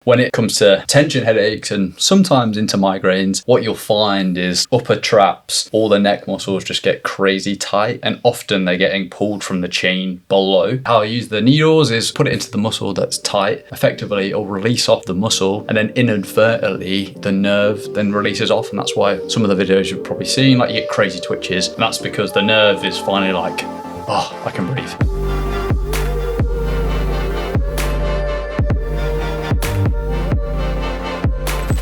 When it comes to tension headaches and sometimes into migraines, what you'll find is upper traps, all the neck muscles just get crazy tight, and often they're getting pulled from the chain below. How I use the needles is put it into the muscle that's tight. Effectively, it'll release off the muscle, and then inadvertently the nerve then releases off, and that's why some of the videos you've probably seen, like you get crazy twitches, and that's because the nerve is finally like, oh, I can breathe.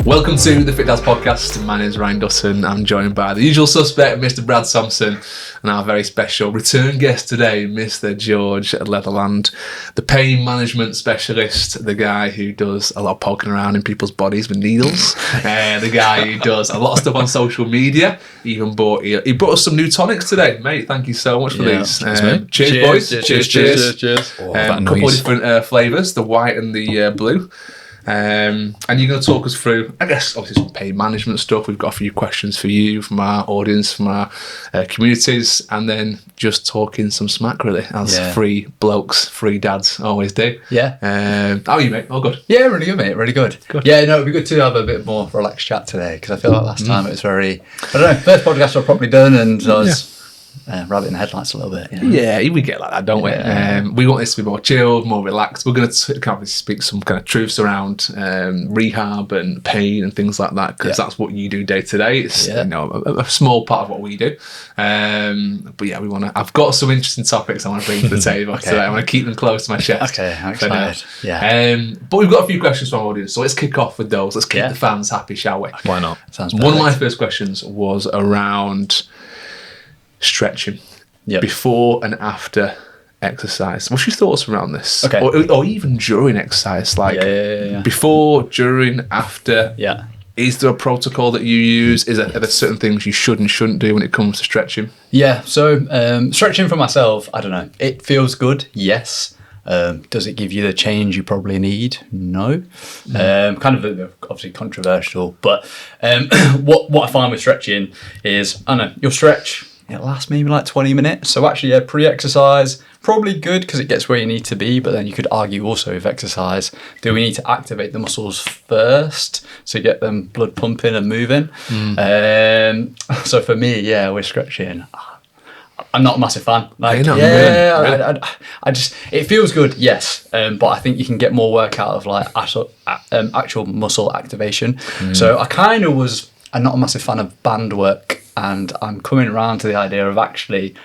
Welcome to the Fit Dads podcast. My name is Ryan Dutton. I'm joined by the usual suspect, Mr. Brad Sampson, and our very special return guest today, Mr. George Leatherland, the pain management specialist, the guy who does a lot of poking around in people's bodies with needles, the guy who does a lot of stuff on social media. He brought us some new tonics today, mate. Thank you so much for these. Cheers, boys. Cheers. Oh, a couple of different flavours, the white and the blue. And you're going to talk us through, I guess, obviously some pain management stuff. We've got a few questions for you from our audience, from our communities, and then just talking some smack, really, as three blokes, three dads always do. Yeah. How are you, mate? All good? Yeah, really good, mate. Really good. Yeah, no, it'd be good to have a bit more relaxed chat today, because I feel like last time it was very, I don't know, first podcast I've probably done, and I was... rabbit in the headlights a little bit. You know? Yeah, we get like that, don't we? We want this to be more chilled, more relaxed. We're going to kind of speak some kind of truths around rehab and pain and things like that, because that's what you do day to day. It's a small part of what we do. But yeah, I've got some interesting topics I want to bring to the table today. I want to keep them close to my chest. Okay, I'm excited. But we've got a few questions from our audience, so let's kick off with those. Let's keep the fans happy, shall we? Why not? Sounds perfect. One of my first questions was around stretching before and after exercise. What's your thoughts around this? Okay. Or even during exercise, like before, during, after. Yeah. Is there a protocol that you use? Are there certain things you should and shouldn't do when it comes to stretching? Yeah. So stretching for myself, I don't know. It feels good. Yes. Does it give you the change you probably need? No. Kind of obviously controversial, but what I find with stretching is, I don't know, you'll stretch. It lasts maybe like 20 minutes. So actually, pre-exercise, probably good because it gets where you need to be. But then you could argue also with exercise, do we need to activate the muscles first to get them blood pumping and moving? So for me, with stretching, I'm not a massive fan. Like, I just, it feels good, yes. But I think you can get more work out of like actual muscle activation. So I'm not a massive fan of band work. And I'm coming around to the idea of actually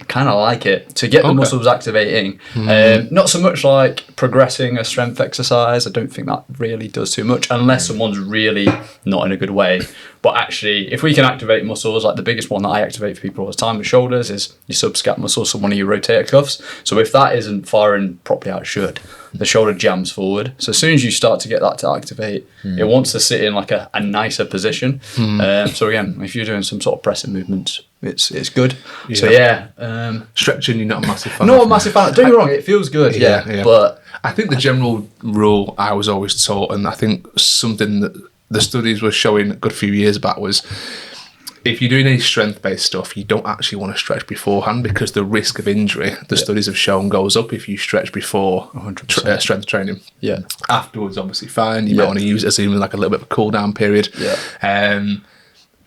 kind of like it to get the muscles activating. Not so much like progressing a strength exercise. I don't think that really does too much unless someone's really not in a good way. But actually, if we can activate muscles, like the biggest one that I activate for people all the time with shoulders is your subscap muscles, so one of your rotator cuffs. So if that isn't firing properly how it should, the shoulder jams forward. So as soon as you start to get that to activate, it wants to sit in like a nicer position. So again, if you're doing some sort of pressing movements, it's good. Yeah. So stretching, you're not a massive fan. Not a massive fan. Don't get me wrong, it feels good. But I think the general rule I was always taught, and I think something that the studies were showing a good few years back, was if you're doing any strength-based stuff, you don't actually want to stretch beforehand, because the risk of injury, the studies have shown, goes up if you stretch before strength training. Yeah. Afterwards, obviously fine. You might want to use it as even like a little bit of a cool-down period. Yeah.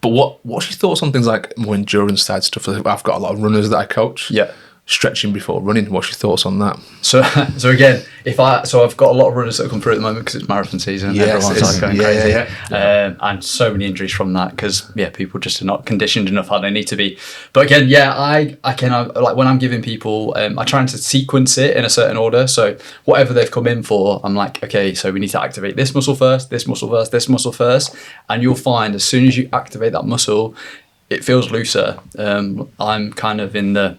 But what's your thoughts on things like more endurance side stuff? I've got a lot of runners that I coach. Yeah. Stretching before running. What's your thoughts on that? So again, I've got a lot of runners that come through at the moment because it's marathon season. And everyone's like going crazy, and so many injuries from that because people just are not conditioned enough how they need to be. But again, I can like when I'm giving people, I try to sequence it in a certain order. So whatever they've come in for, I'm like, okay, so we need to activate this muscle first, this muscle first, this muscle first, and you'll find as soon as you activate that muscle, it feels looser. I'm kind of in the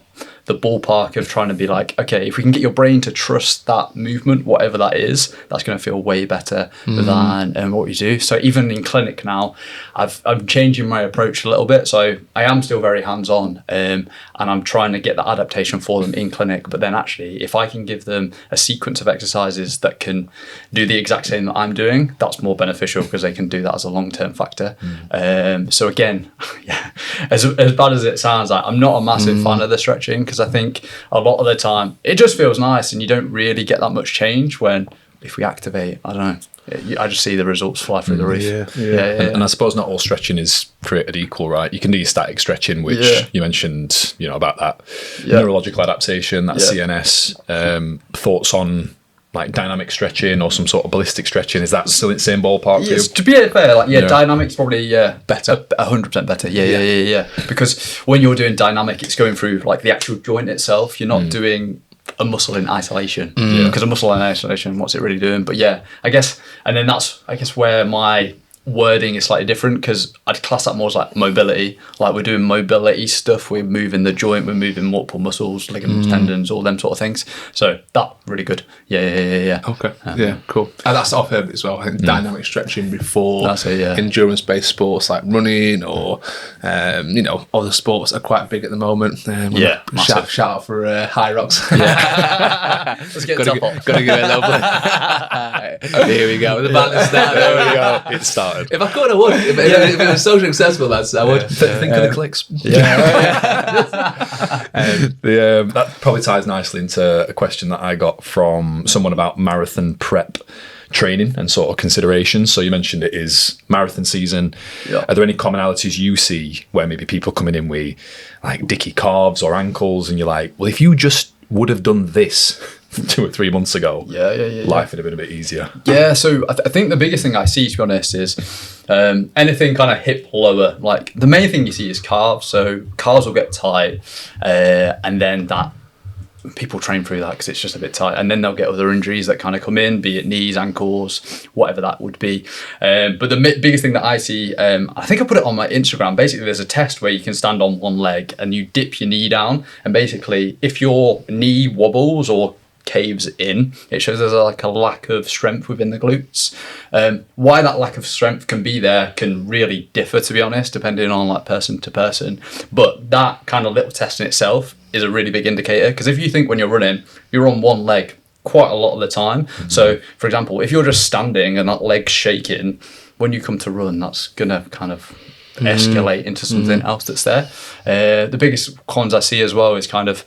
ballpark of trying to be like, okay, if we can get your brain to trust that movement, whatever that is, that's going to feel way better than what you do. So even in clinic now, I'm changing my approach a little bit. So I am still very hands-on, and I'm trying to get that adaptation for them in clinic. But then actually, if I can give them a sequence of exercises that can do the exact same that I'm doing, that's more beneficial because they can do that as a long-term factor. So again, as bad as it sounds, like I'm not a massive fan of the stretching because I think a lot of the time it just feels nice and you don't really get that much change when if we activate, I don't know, I just see the results fly through the roof. And I suppose not all stretching is created equal, right? You can do your static stretching, which you mentioned, about that neurological adaptation, that CNS. Thoughts on like dynamic stretching or some sort of ballistic stretching? Is that still in the same ballpark? Yes, to be fair, dynamic's probably better, 100% better. Yeah. Because when you're doing dynamic, it's going through like the actual joint itself. You're not doing a muscle in isolation, because a muscle in isolation, what's it really doing? But I guess where my wording is slightly different, because I'd class that more as like mobility. Like we're doing mobility stuff, we're moving the joint, we're moving multiple muscles, ligaments, tendons, all them sort of things. So that really good. Yeah. Okay. Cool. And that's I've heard as well. I think dynamic stretching before endurance-based sports like running or other sports are quite big at the moment. Shout out for High Rocks. Let's get top off. Got to give it a little bit. Here we go. The band is started. There we go. It started. If I could, I would. If it was so successful, lads, I would. Think of the clicks. That probably ties nicely into a question that I got from someone about marathon prep training and sort of considerations. So you mentioned it is marathon season. Are there any commonalities you see where maybe people coming in with like dicky calves or ankles, and you're like, well, if you just would have done this 2 or 3 months ago, life would have been a bit easier? So I think the biggest thing I see, to be honest, is anything kind of hip lower. Like the main thing you see is calves. So calves will get tight, and then that people train through that because it's just a bit tight, and then they'll get other injuries that kind of come in, be it knees, ankles, whatever that would be. But the biggest thing that I see, I think I put it on my Instagram. Basically, there's a test where you can stand on one leg and you dip your knee down, and basically if your knee wobbles or caves in, it shows there's like a lack of strength within the glutes. Why that lack of strength can be there can really differ, to be honest, depending on like person to person. But that kind of little test in itself is a really big indicator, because if you think when you're running, you're on one leg quite a lot of the time. So for example, if you're just standing and that leg's shaking, when you come to run, that's gonna kind of escalate into something else that's there. The biggest cons I see as well is kind of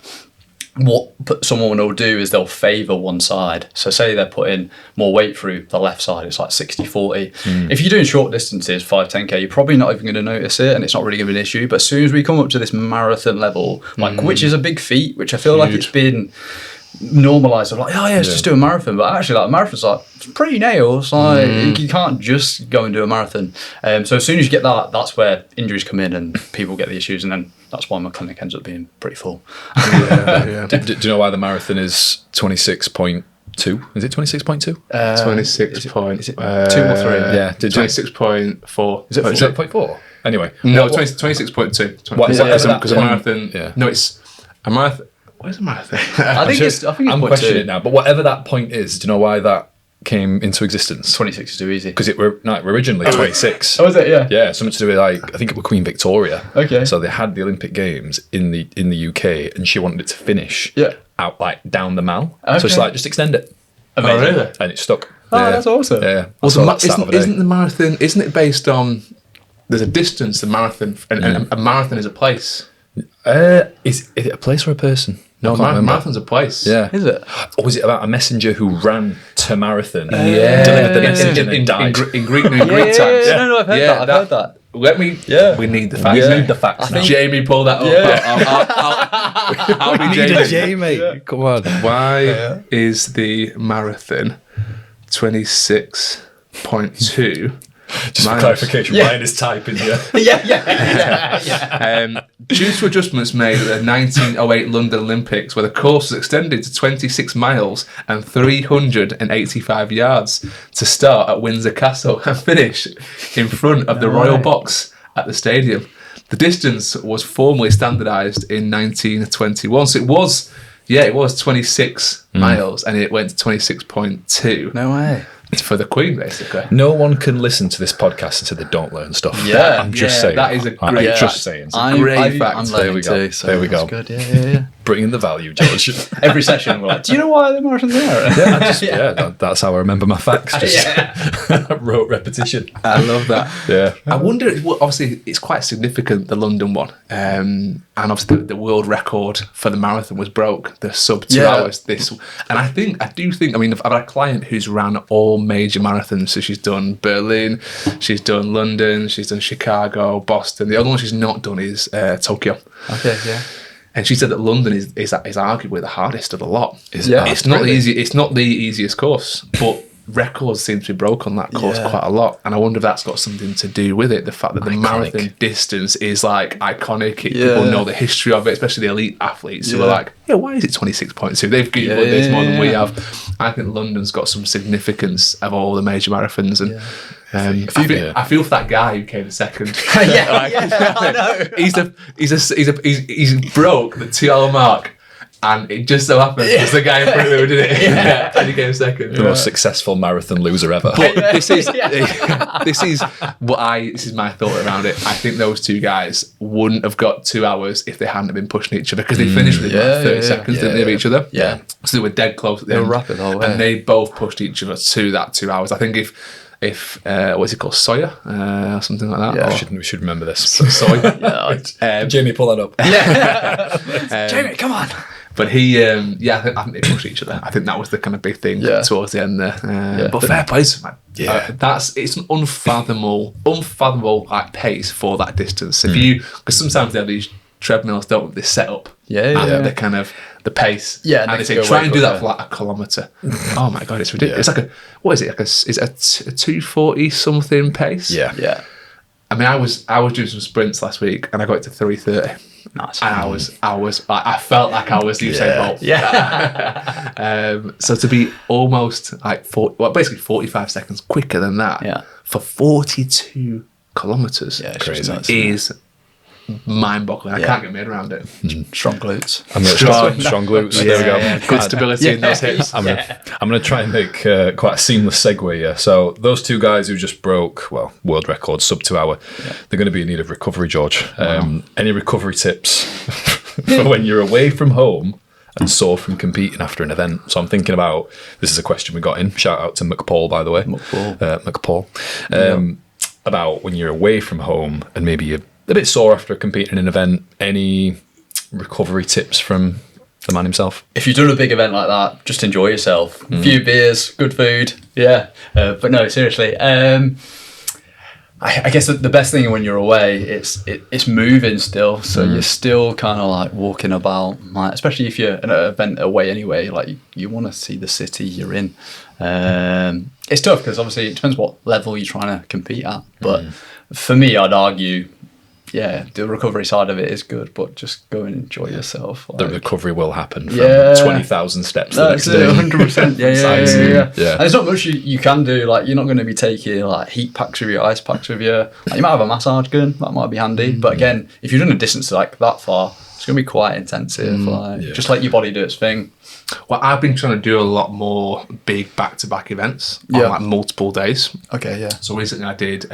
what someone will do is they'll favour one side. So say they're putting more weight through the left side, it's like 60-40. If you're doing short distances, 5-10k, you're probably not even going to notice it, and it's not really going to be an issue. But as soon as we come up to this marathon level, which is a big feat, which I feel like it's been normalised of like, let's just do a marathon. But actually, like, marathon's like, it's pretty nails. Like you can't just go and do a marathon. So as soon as you get that, that's where injuries come in and people get the issues, and then that's why my clinic ends up being pretty full. Do you know why the marathon is 26.2? Is it 26.2? 26 Is it 2 or 3? Yeah. 26.4. Is it 4.4? Anyway. No, 26.2. What is that? Because a marathon... No, it's a marathon... Where's a marathon? I think it's I'm questioning it now, but whatever that point is, do you know why that came into existence? 26 is too easy. Because it were originally 26. Oh, was it? Yeah. Yeah, something to do with like, I think it was Queen Victoria. Okay. So they had the Olympic Games in the UK, and she wanted it to finish out like down the Mall. Okay. So she's like, just extend it. Amazing. Oh, really? And it stuck. Oh, that's awesome. Yeah. Well, isn't the marathon? Isn't it based on? There's a distance. The marathon, and a marathon is a place. Is it a place or a person? No, marathon's a place. Yeah. Is it? Or was it about a messenger who ran to marathon, delivered the message, and then died? In Greek times. No, I've heard that. I've heard that. Let me. We need the facts. We need the facts. I think Jamie pulled that up. I'll be Jamie. Yeah. Come on. Why is the marathon 26.2? Just for clarification, Ryan is typing here. Due to adjustments made at the 1908 London Olympics, where the course was extended to 26 miles and 385 yards to start at Windsor Castle and finish in front of the Royal Box at the stadium. The distance was formally standardised in 1921. So it was 26 miles, and it went to 26.2. No way. For the Queen, basically. No one can listen to this podcast until they don't learn stuff. Yeah. I'm just saying. That is a great I'm just saying. Great fact. I'm there we go. too, so there we go. That's good. Yeah. Bringing the value, George. Every session, we're like, do you know why the marathon's there? That's how I remember my facts. Just rote repetition. I love that. Yeah. I wonder, obviously, it's quite significant, the London one. And obviously, the world record for the marathon was broke, the sub 2 hours. And I do think, I've had a client who's ran all major marathons. So she's done Berlin, she's done London, she's done Chicago, Boston. The only one she's not done is Tokyo. Okay, yeah. And she said that London is arguably the hardest of the lot. It's not really? easy. It's not the easiest course, but records seem to be broke on that course quite a lot. And I wonder if that's got something to do with it. The fact that the marathon distance is like iconic. People know the history of it, especially the elite athletes who are like, why is it 26.2? They've Googled this more than we have. I think London's got some significance of all the major marathons. And I feel for that guy who came second. I know. He's broke the 2 hour mark, and it just so happened it's the guy in front of him who did it. And he came second. The most successful marathon loser ever. But this is my thought around it. I think those two guys wouldn't have got 2 hours if they hadn't been pushing each other, because they finished within 30 seconds, didn't they, of each other? Yeah. So they were dead close at the end. rapid all the way. And they both pushed each other to that 2 hours. I think if what's it called, Sawyer or something like that. Yeah, we should remember this. Sawyer. Jamie, pull that up. Yeah. Jamie, come on. But he, I think they pushed each other. I think that was the kind of big thing towards the end there. But fair play to man. It's an unfathomable like pace for that distance. Because sometimes they have these treadmills, don't they, set up. The kind of the pace. Yeah, and they say try and do that for like a kilometre. Oh my god, it's ridiculous. It's like it's a 240 something pace. Yeah. I mean, I was doing some sprints last week and I got it to 3:30. Nice. And I felt like I was Usain Bolt. Yeah. So to be almost like 45 seconds quicker than that for 42 kilometres is mind-boggling. I can't get my head around it. Strong glutes. Strong glutes. There we go. Good stability in those hips. I'm going to try and make quite a seamless segue here. So those two guys who just broke, world record, sub 2 hour, they're going to be in need of recovery, George. Any recovery tips for when you're away from home and sore from competing after an event? So I'm thinking about, this is a question we got in. Shout out to McPaul, by the way. McPaul. About when you're away from home and maybe you're a bit sore after competing in an event, any recovery tips from the man himself? If you've done a big event like that, just enjoy yourself. A few beers, good food. But no, seriously. I guess the best thing when you're away, it's moving still. So you're still kind of like walking about, like, especially if you're at an event away anyway, like you want to see the city you're in. It's tough because obviously it depends what level you're trying to compete at. But for me, I'd argue, the recovery side of it is good, but just go and enjoy yourself. The recovery will happen from 20,000 steps the next day. 100%. Yeah. And there's not much you can do. Like, you're not going to be taking like heat packs with you, ice packs with you. Like, you might have a massage gun, that might be handy. But again, if you've done a distance like that far, it's going to be quite intensive. Just let your body do its thing. Well, I've been trying to do a lot more big back-to-back events on like multiple days. Okay, yeah. So recently I did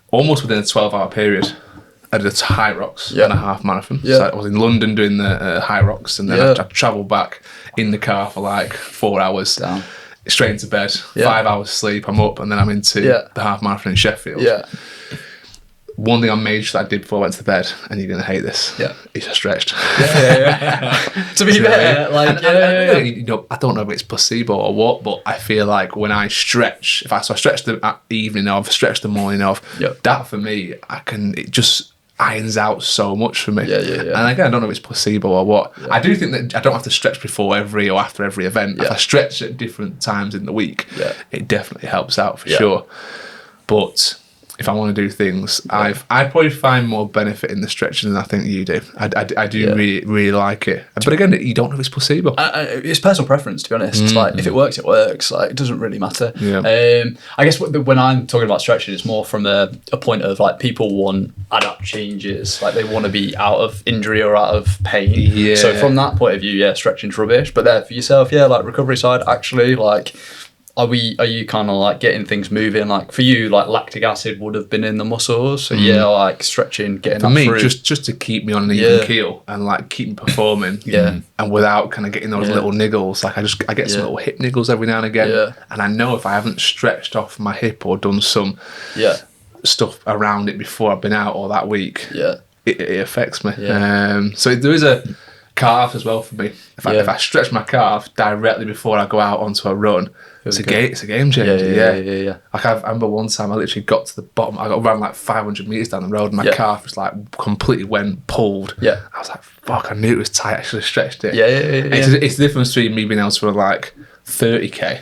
almost within a 12-hour period. I did a High Rocks and a half marathon. So I was in London doing the High Rocks, and then I travelled back in the car for like 4 hours, straight into bed, 5 hours sleep, I'm up, and then I'm into the half marathon in Sheffield. One thing I made sure that I did before I went to bed, and you're going to hate this, is I stretched. To be fair, I don't know if it's placebo or what, but I feel like when I stretch, I stretch the evening of, stretch the morning of, that for me, it just irons out so much for me. And again, I don't know if it's placebo or what. I do think that I don't have to stretch before every or after every event. If I stretch at different times in the week, it definitely helps out for sure. But if I want to do things, I probably find more benefit in the stretching than I think you do. I do really like it. But again, you don't know if it's placebo. It's personal preference, to be honest. It's like, if it works, it works. Like, it doesn't really matter. I guess when I'm talking about stretching, it's more from a point of like, people want adapt changes. Like, they want to be out of injury or out of pain. So from that point of view, stretching's rubbish. But there for yourself, like recovery side, actually, like, are you kind of like getting things moving? Like for you, like lactic acid would have been in the muscles. So like stretching, getting for that me, through. just to keep me on an even keel and like keep me performing. And without kind of getting those little niggles. Like I get some little hip niggles every now and again. Yeah. And I know if I haven't stretched off my hip or done some stuff around it before I've been out or that week, it affects me. So there is a calf as well for me. If I stretch my calf directly before I go out onto a run, it's a game changer. Yeah. Like I remember one time I literally got to the bottom. I ran like 500 meters down the road, and my calf was like completely pulled. I was like, "Fuck!" I knew it was tight. I should have stretched it. It's the difference between me being able to run like 30k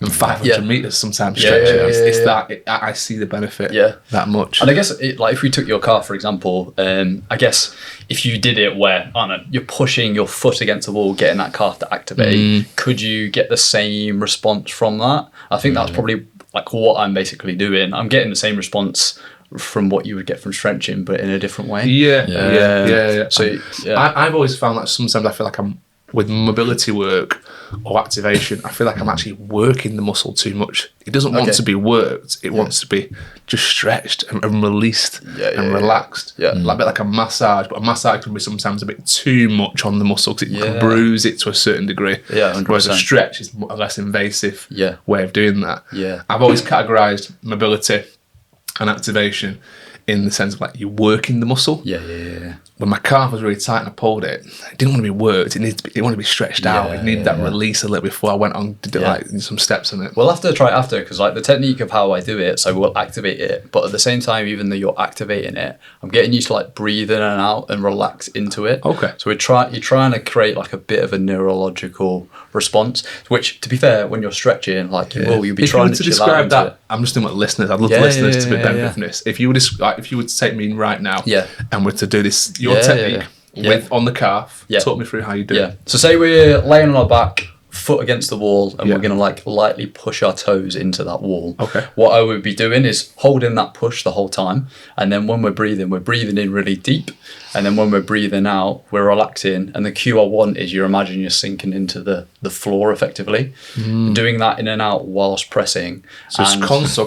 and 500 meters sometimes stretching. It's that I see the benefit that much. And I guess like if we took your calf for example, I guess if you did it where I don't know, you're pushing your foot against the wall, getting that calf to activate, could you get the same response from that? I think that's probably like what I'm basically doing. I'm getting the same response from what you would get from stretching, but in a different way. So I've always found that sometimes I feel like I'm with mobility work or activation, I feel like I'm actually working the muscle too much. It doesn't want to be worked. It wants to be just stretched and released and relaxed. Like a bit like a massage, but a massage can be sometimes a bit too much on the muscle because it can bruise it to a certain degree. 100%. Whereas a stretch is a less invasive way of doing that. I've always categorised mobility and activation in the sense of like you're working the muscle. When my calf was really tight and I pulled it, it didn't want to be worked. It wanted to be stretched out. It needed that release a little before I went on to do like some steps on it. We'll have to try it after because like the technique of how I do it, so we'll activate it, but at the same time, even though you're activating it, I'm getting used to like breathe in and out and relax into it. Okay. So you're trying to create like a bit of a neurological response, which to be fair, when you're stretching, like you'll be trying to describe that. It. I'm just doing what listeners. I'd love the listeners to be benefit from this. If you were to take me right now, and were to do this, your technique with on the calf, talk me through how you do it. So say we're laying on our back, foot against the wall, and we're going to like lightly push our toes into that wall. Okay. What I would be doing is holding that push the whole time, and then when we're breathing in really deep, and then when we're breathing out, we're relaxing. And the cue I want is you imagine you're sinking into the floor effectively, doing that in and out whilst pressing. So it's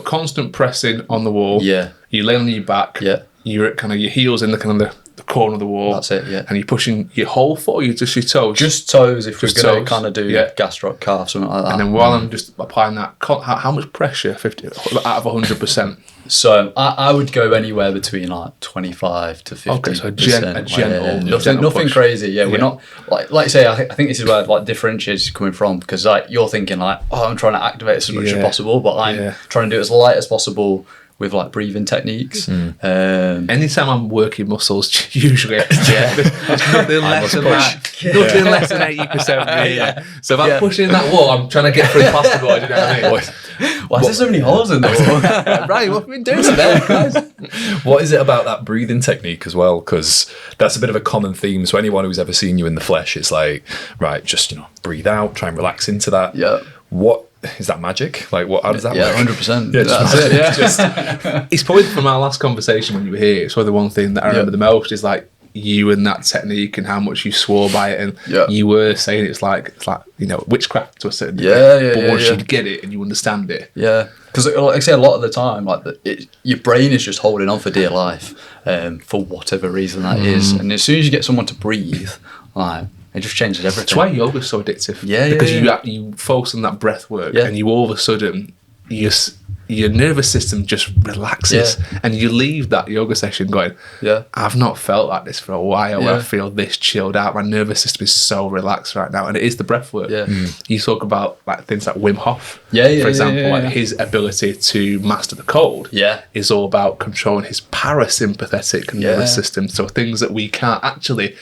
constant pressing on the wall. You lay on your back. You're at kind of your heels in the kind of the corner of the wall. That's it, And you're pushing your whole foot or you just your toes? Just toes if we're going to kind of do gastroc calf, something like that. And then while I'm just applying that, how much pressure 50 out of 100%? So I would go anywhere between like 25 to 50%. Okay, so a gentle nothing push. Crazy. We're not like you say. I think this is where like differentiates coming from because like you're thinking like, oh, I'm trying to activate as much as possible, but I'm trying to do it as light as possible with like breathing techniques. Anytime I'm working muscles, usually nothing less than that. Nothing less than 80%. So if I'm pushing that wall, I'm trying to get through past the wall. You know what I mean? Why is there so many holes in the wall? Right, what have we been doing today, guys? What is it about that breathing technique as well? Because that's a bit of a common theme. So anyone who's ever seen you in the flesh, it's like, right, just breathe out, try and relax into that. What is that magic? Like, what? How does that work? 100%. That's it. It's probably from our last conversation when you were here. It's probably the one thing that I remember the most is like you and that technique and how much you swore by it, and you were saying it's like witchcraft to a certain degree. But once you get it and you understand it, because like I say, a lot of the time, like your brain is just holding on for dear life, for whatever reason that is, and as soon as you get someone to breathe, like. It just changes everything. That's why yoga's so addictive. Because you focus on that breath work and you all of a sudden, your nervous system just relaxes and you leave that yoga session going, I've not felt like this for a while where I feel this chilled out. My nervous system is so relaxed right now. And it is the breath work. You talk about like things like Wim Hof, for example, like his ability to master the cold is all about controlling his parasympathetic nervous system. So things that we can't actually...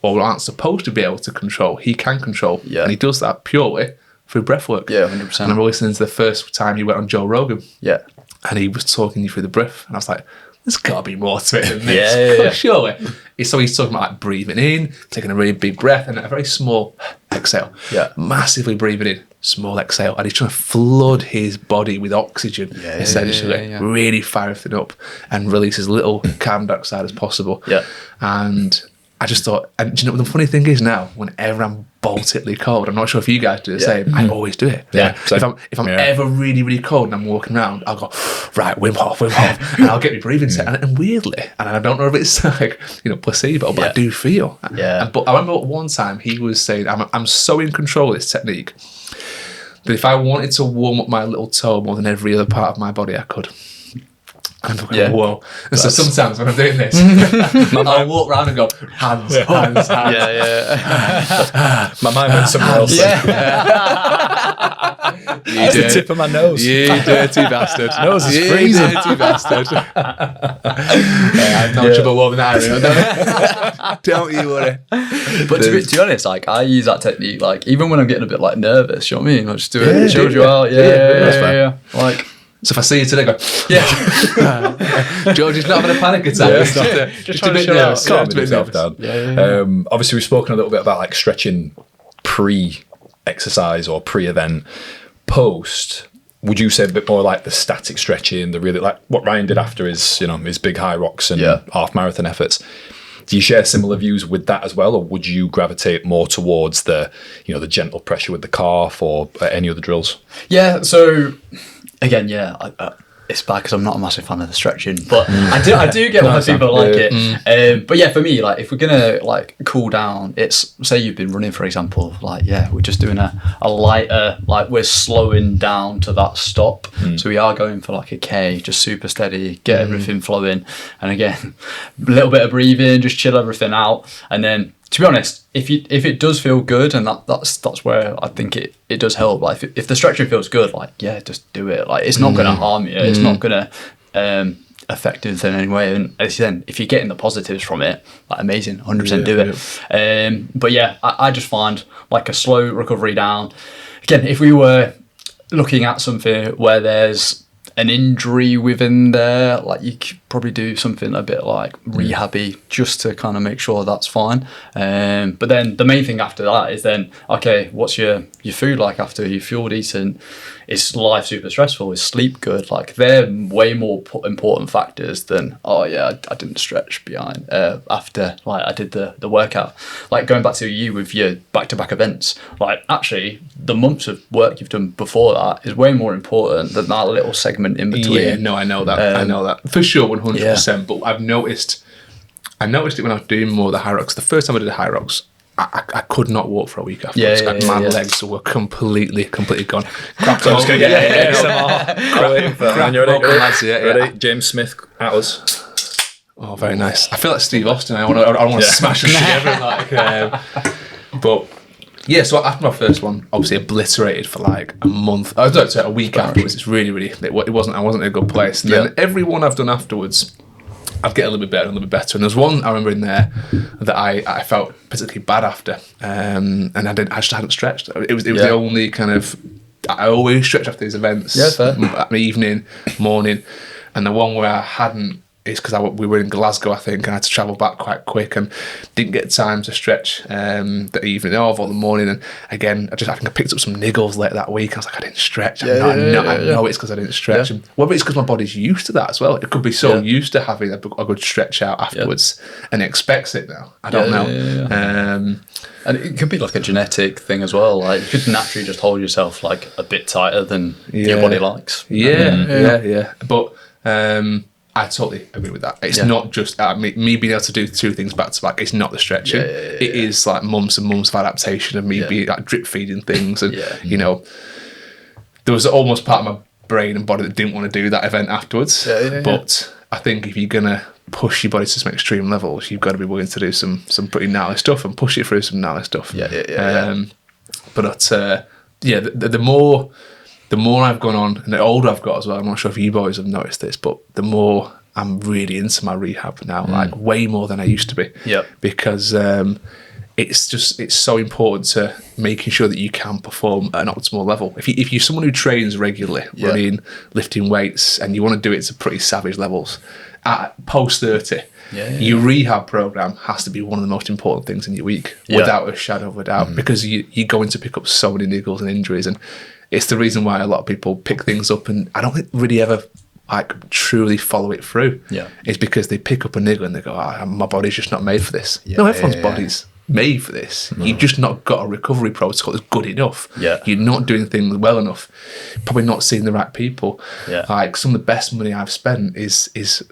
or aren't supposed to be able to control, he can control. And he does that purely through breath work. 100%. And I remember listening to the first time he went on Joe Rogan. And he was talking you through the breath. And I was like, there's got to be more to it than this. Surely. So he's talking about like breathing in, taking a really big breath, and a very small exhale. Massively breathing in, small exhale. And he's trying to flood his body with oxygen, essentially. Really fire everything up and release as little carbon dioxide as possible. And I just thought, and do you know what the funny thing is now? Whenever I'm Baltically cold. I'm not sure if you guys do the same. I always do it. Yeah. If I'm ever really, really cold and I'm walking around, I'll go, right, Wim Hof, and I'll get my breathing set. And weirdly, and I don't know if it's like, placebo, but I do feel. Yeah. But I remember one time he was saying, I'm so in control of this technique that if I wanted to warm up my little toe more than every other part of my body, I could. And I'm going, whoa. And so sometimes when I'm doing this, I'll walk around and go, hands. Yeah. My mind went somewhere else. That's the tip of my nose. You dirty bastard. Nose is freezing. You dirty bastard. I'm not trouble warming that area. Don't you worry. But to be honest, like, I use that technique, like, even when I'm getting a bit, like, nervous, you know what I mean? I just do it. It shows you out. Yeah. Like... So if I see you today, go, George is not having a panic attack. Just a bit nervous. Calm yourself down. Obviously, we've spoken a little bit about like stretching pre-exercise or pre-event. Post, would you say a bit more like the static stretching, the really like what Ryan did after his big high rocks and half marathon efforts? Do you share similar views with that as well, or would you gravitate more towards the the gentle pressure with the calf or any other drills? Yeah. So. Again, it's bad because I'm not a massive fan of the stretching, but I do get why people like it. But yeah, for me, like if we're gonna like cool down, it's say you've been running, for example, like we're just doing a lighter, like we're slowing down to that stop. So we are going for like a K, just super steady, get everything flowing, and again, a little bit of breathing, just chill everything out, and then. To be honest, if it does feel good, and that's where I think it does help. Like if the stretching feels good, like just do it. Like it's not going to harm you. It's not going to affect it in any way. And then if you're getting the positives from it, like amazing, 100% do it. But I just find like a slow recovery down. Again, if we were looking at something where there's an injury within there, like you could probably do something a bit like rehab-y just to kind of make sure that's fine. But then the main thing after that is then, okay, what's your food like after you feel decent? Is life super stressful? Is sleep good? Like they're way more important factors than, I didn't stretch behind after like I did the workout. Like going back to you with your back-to-back events, like actually the months of work you've done before that is way more important than that little segment in between. Yeah, no, I know that. For sure, 100%. But I've noticed it when I was doing more of the high rocks. The first time I did the high rocks, I could not walk for a week afterwards. My legs were completely gone. Crocs. I'm just going to get ASMR. Ready? James Smith at us. Oh, very nice. I feel like Steve Austin. I want to smash them together. But yeah, so after my first one, obviously obliterated for like a month. I was a week afterwards. It's really I wasn't in a good place. And then every one I've done afterwards, I'd get a little bit better. And there's one I remember in there that I felt particularly bad after, and I just hadn't stretched. It was the only kind of. I always stretch after these events. Yeah, fair. Evening, morning, and the one where I hadn't is because we were in Glasgow, I think, and I had to travel back quite quick and didn't get time to stretch the evening of or the morning. And again, I think I picked up some niggles late that week. I was like, I didn't stretch. I know it's because I didn't stretch. And whether it's because my body's used to that as well. It could be so used to having a good stretch out afterwards and expects it now. I don't know. And it could be like a genetic thing as well. Like you could naturally just hold yourself like a bit tighter than your body likes. Yeah. But I totally agree with that. It's not just me being able to do two things back to back. It's not the stretching. It is like months and months of adaptation of me being like drip feeding things, and there was almost part of my brain and body that didn't want to do that event afterwards. But I think if you're gonna push your body to some extreme levels, you've got to be willing to do some pretty gnarly stuff and push it through some gnarly stuff. But the more I've gone on and the older I've got as well, I'm not sure if you boys have noticed this, but the more I'm really into my rehab now, like way more than I used to be. Because it's so important to making sure that you can perform at an optimal level. If you're someone who trains regularly, running, lifting weights, and you want to do it to pretty savage levels, at post 30, your rehab program has to be one of the most important things in your week, without a shadow of a doubt, because you're going to pick up so many niggles and injuries, and it's the reason why a lot of people pick things up and I don't think really ever like truly follow it through. It's because they pick up a niggle and they go, my body's just not made for this. No, everyone's body's made for this. You've just not got a recovery protocol that's good enough. Yeah. You're not doing things well enough. Probably not seeing the right people. Yeah. Like some of the best money I've spent is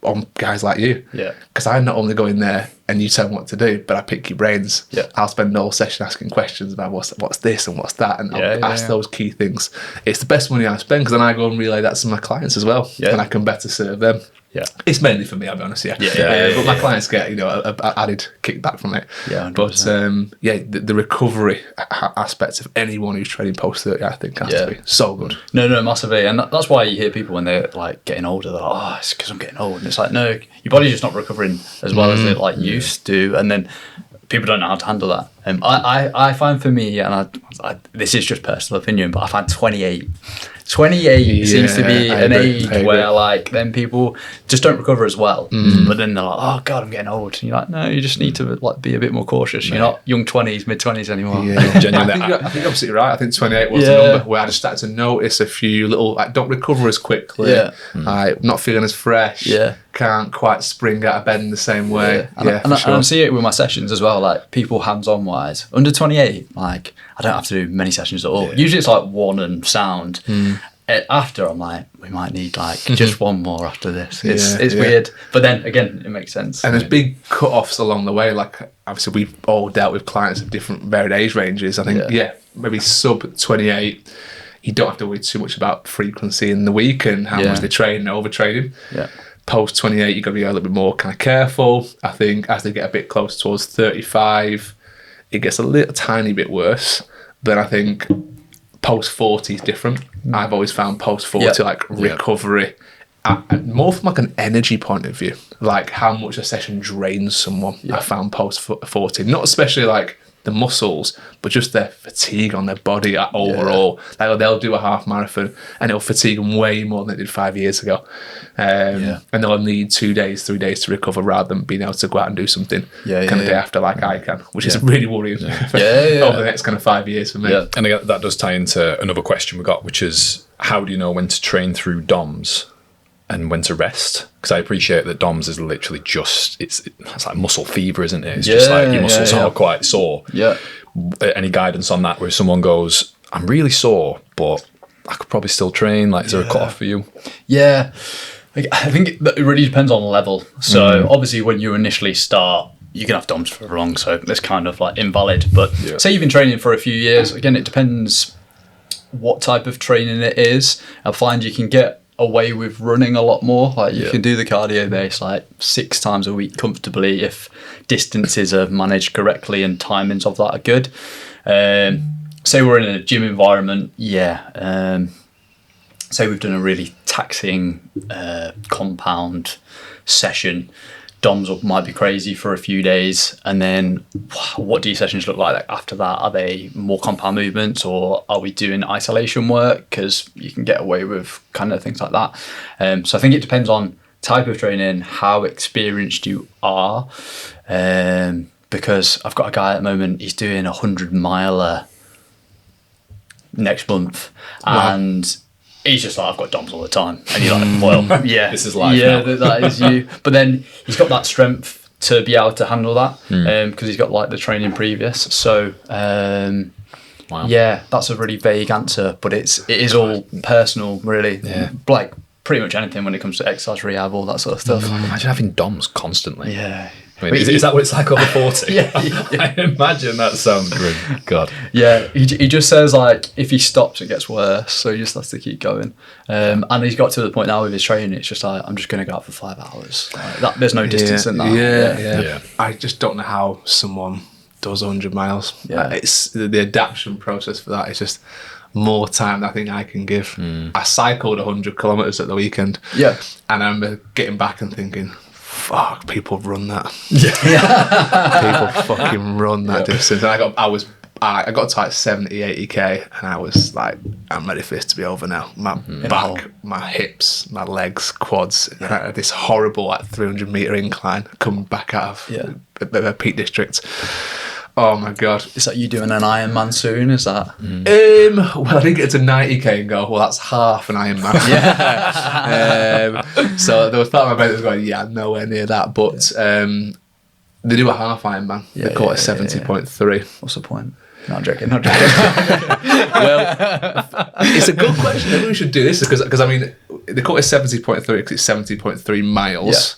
on guys like you. Yeah. Because I not only go in there and you tell me what to do, but I pick your brains. Yeah. I'll spend the whole session asking questions about what's this and what's that, and I'll ask those key things. It's the best money I spend because then I go and relay that to my clients as well, and I can better serve them. Yeah. It's mainly for me, I'll be honest. But my clients get a added kickback from it. Yeah, 100%. But the recovery aspect of anyone who's training post 30, I think has to be so good. No, massively, and that's why you hear people when they're like getting older, they're like, "Oh, it's because I'm getting old," and it's like, no, your body's just not recovering as well as it like used to, and then people don't know how to handle that. I find for me, and I this is just personal opinion, but I find 28 seems to be an age where like then people just don't recover as well. But then they're like, oh god, I'm getting old. And you're like, no, you just need to like be a bit more cautious. You're not young 20s, mid 20s anymore. Genuinely, I think you're absolutely right. I think 28 was the number where I just started to notice a few little like don't recover as quickly. Not feeling as fresh. Can't quite spring out of bed in the same way. And I see it with my sessions as well, like people hands-on wise. Under 28, like I don't have to do many sessions at all. Usually it's like one and sound. After I'm like, we might need like just one more after this. It's weird. But then again, it makes sense. And there's big cut-offs along the way. Like obviously we've all dealt with clients of different varied age ranges. I think, maybe sub 28, you don't have to worry too much about frequency in the week and how much they train and overtraining. Post 28, you've got to be a little bit more kind of careful. I think as they get a bit close towards 35, it gets a little tiny bit worse. Then I think post 40 is different. I've always found post 40 like recovery, more from like an energy point of view, like how much a session drains someone. I found post 40, not especially like the muscles, but just their fatigue on their body overall. Like they'll do a half marathon and it'll fatigue them way more than it did 5 years ago. And they'll need 2 days, 3 days to recover rather than being able to go out and do something kind of day after like I can, which is really worrying over the next kind of 5 years for me. And again, that does tie into another question we got, which is how do you know when to train through DOMs and when to rest? Because I appreciate that DOMs is literally just it's like muscle fever, isn't it? It's just like your muscles are quite sore. Any guidance on that where someone goes, I'm really sore, but I could probably still train? Like, is there a cut-off for you? I think it really depends on level. So obviously when you initially start, you can have DOMs for long, so it's kind of like invalid. But say you've been training for a few years, again, it depends what type of training it is. I find you can get away with running a lot more. Like you can do the cardio base like 6 times a week comfortably if distances are managed correctly and timings of that are good. Say we're in a gym environment, say we've done a really taxing compound session, DOMs might be crazy for a few days, and then what do your sessions look like after that? Are they more compound movements, or are we doing isolation work? Because you can get away with kind of things like that. So I think it depends on type of training, how experienced you are, because I've got a guy at the moment, he's doing 100-miler next month, and he's just like, I've got DOMs all the time. And you're like, well, this is life now. That is you. But then he's got that strength to be able to handle that because he's got like the training previous. So, that's a really vague answer, but it is all personal, really. Like pretty much anything when it comes to exercise, rehab, all that sort of stuff. Imagine having DOMs constantly. I mean, is that what it's like over 40? I imagine that sounds grim. God. He just says like if he stops it gets worse, so he just has to keep going. And he's got to the point now with his training, it's just like I'm just going to go out for 5 hours. Like, there's no distance in that. I just don't know how someone does 100 miles. It's the adaptation process for that is just more time than I think I can give. I cycled 100 kilometers at the weekend. And I remember getting back and thinking, fuck, people run that. People fucking run that distance. And I got to like 70, 80k, and I was like, I'm ready for this to be over now. My back, my hips, my legs, quads, and I had this horrible like 300-meter incline coming back out of the Peak District. Oh my god. Is that you doing an Ironman soon? Is that? Well, I didn't get to 90k and go, well, that's half an Ironman. So there was part of my brain that was going, nowhere near that. But They do a half Ironman. They call it 70.3. What's the point? No, I'm joking. Well, it's a good question. Maybe we should do this because I mean, they call it 70.3 because it's 70.3 miles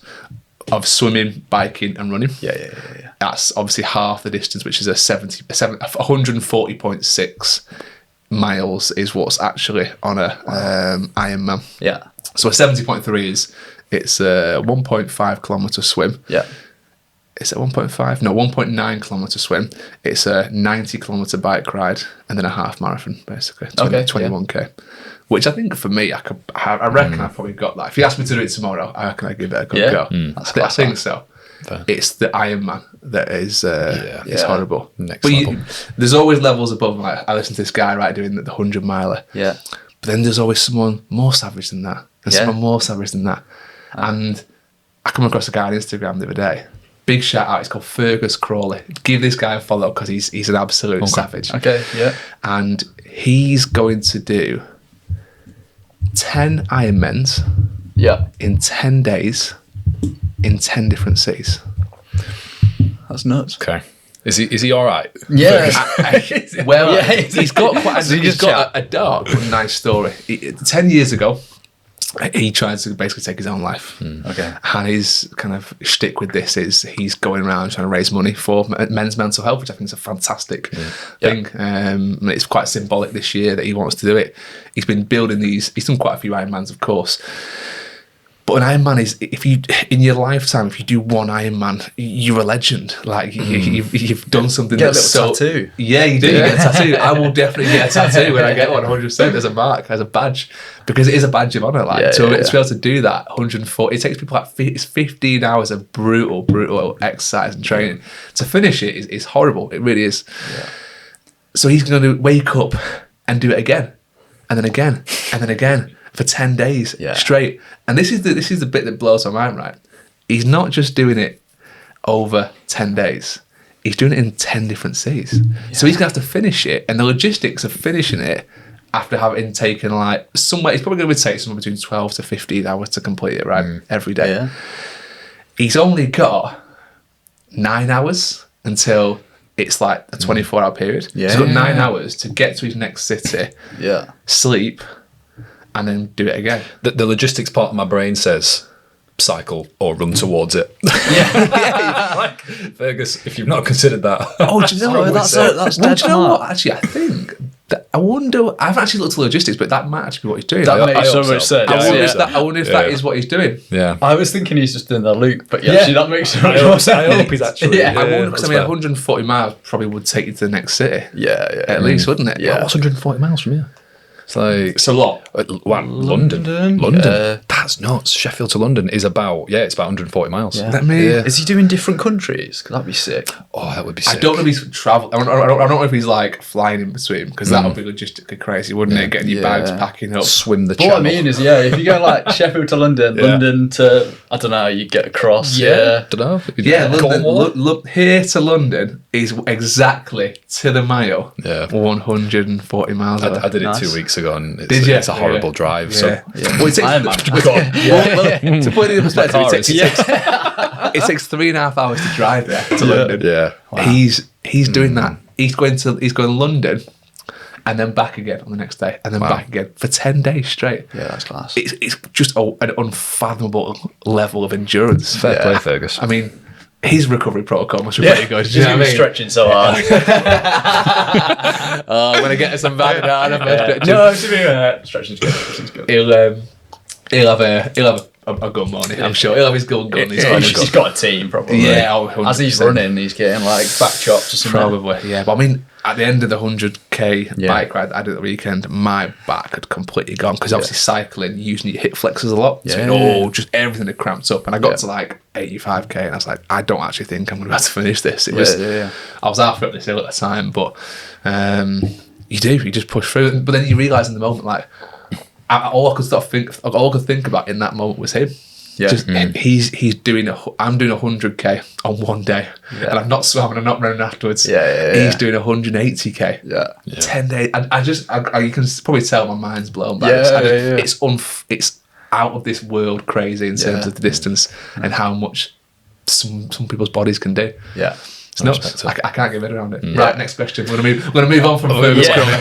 of swimming, biking, and running. Yeah. That's obviously half the distance, which is 140.6 miles is what's actually on a Ironman. Yeah. So a 70.3 is it's a 1.5 kilometre swim. Yeah. It's a 1.5? No, 1.9 kilometre swim. It's a 90 kilometre bike ride and then a half marathon, basically. 21k. Which I think for me, I reckon I've probably got that. If you ask me to do it tomorrow, I reckon I'd give it a good go. I think so. Fair. It's the Ironman that is it's horrible. Next but level. There's always levels above. Like I listen to this guy doing the 100 miler. Yeah. But then there's always someone more savage than that, and someone more savage than that. And I come across a guy on Instagram the other day. Big shout out. It's called Fergus Crawley. Give this guy a follow because he's an absolute savage. Okay. Yeah. And he's going to do 10 Ironmans. Yeah. In 10 days, in 10 different cities. That's nuts. Okay. Is he all right? Yeah. Well, he's got quite a dark but nice story. 10 years ago, he tried to basically take his own life. Okay. And his kind of shtick with this is he's going around trying to raise money for men's mental health, which I think is a fantastic thing. And it's quite symbolic this year that he wants to do it. He's been building these. He's done quite a few Ironmans, of course. But an Ironman is, if you in your lifetime, if you do one Ironman, you're a legend. Like you've done something. Get that's a little tattoo. Yeah, you do. You get a tattoo. I will definitely get a tattoo when I get one. 100% as a mark, as a badge, because it is a badge of honor. Like to be able to do that, 140. It takes people like it's 15 hours of brutal exercise and training to finish it. Is horrible. It really is. Yeah. So he's going to wake up and do it again, and then again, and then again. For 10 days straight. And this is the bit that blows my mind, right? He's not just doing it over 10 days. He's doing it in 10 different cities. Yeah. So he's going to have to finish it. And the logistics of finishing it after having taken like somewhere, it's probably going to take somewhere between 12 to 15 hours to complete it, right? Every day. Yeah. He's only got 9 hours until it's like a 24-hour period. Yeah. So he's got 9 hours to get to his next city, sleep, and then do it again. The logistics part of my brain says cycle or run towards it. Like, Fergus, if you've not considered that. Oh, do you know what? That's do you know what? Actually, I think that I wonder. I haven't actually looked at the logistics, but that might actually be what he's doing. That makes so much sense. I wonder if that is what he's doing. Yeah. I was thinking he's just in the loop, but actually that makes so much more sense. I hope he's actually. I wonder because 140 miles probably would take you to the next city. Yeah. At least, wouldn't it? Yeah. What's 140 miles from here? It's a lot. London. That's nuts. Sheffield to London is about it's about 140 miles. Yeah. Is he doing different countries? Because that'd be sick. Oh, that would be sick. I don't know if he's travel. I don't know if he's like flying in between, because that would be logistically crazy, wouldn't it? Getting your bags, packing up, swim the channel. What I mean is, if you go like Sheffield to London, London to I don't know, you get across. Don't know. London, here to London is exactly to the mile. 140 miles. I did it 2 weeks ago, and it's a horrible drive. So well, it takes, to put it in perspective, it takes 3.5 hours to drive there to London. Yeah, wow. He's doing that. He's going to London, and then back again on the next day, and then back again for 10 days straight. Yeah, that's class. It's just an unfathomable level of endurance. Fair play, Fergus. I mean, his recovery protocol must be pretty good. You know what I mean? Stretching so hard. I'm going to get some bad No, stretching's good. He'll have a good morning. I'm sure he'll have his good gun. He's got a team probably. Yeah, as he's running, he's getting like back chops or something. Probably, yeah. But I mean, at the end of the 100k bike ride I did at the weekend, my back had completely gone, because obviously cycling, using your hip flexors a lot. So just everything had cramped up, and I got to like 85k, and I was like, I don't actually think I'm going to be able to finish this. It was, I was halfway up this hill at the time, but you just push through. But then you realise in the moment, like, all I could think about in that moment was him. Yeah. He's doing I'm doing 100k on one day, and I'm not swimming, I'm not running afterwards. He's doing 180k. 10 days. You can probably tell my mind's blown by this. It's out of this world crazy in terms of the distance and how much some people's bodies can do. Yeah. It's nuts. I can't get my head around it. Right, next question. We're gonna move on from Fergus Crawley.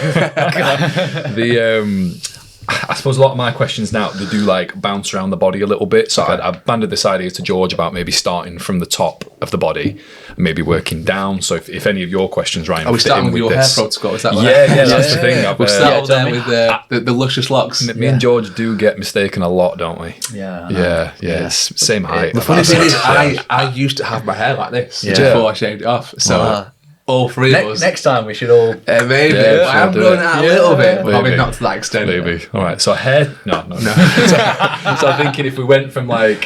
I suppose a lot of my questions now, they do like bounce around the body a little bit. So I banded this idea to George about maybe starting from the top of the body and maybe working down. So if any of your questions, Ryan, are we starting with your hair protocol? Is that that's the thing. We'll start there with the luscious locks. Me and George do get mistaken a lot, don't we? Yeah. It's same height. The funny thing is, I used to have my hair like this before I shaved it off. So all three of us. Next time we should all... maybe. I'm going out a little bit. Probably not to that extent. Maybe. All right. So hair... No. So I'm thinking if we went from like,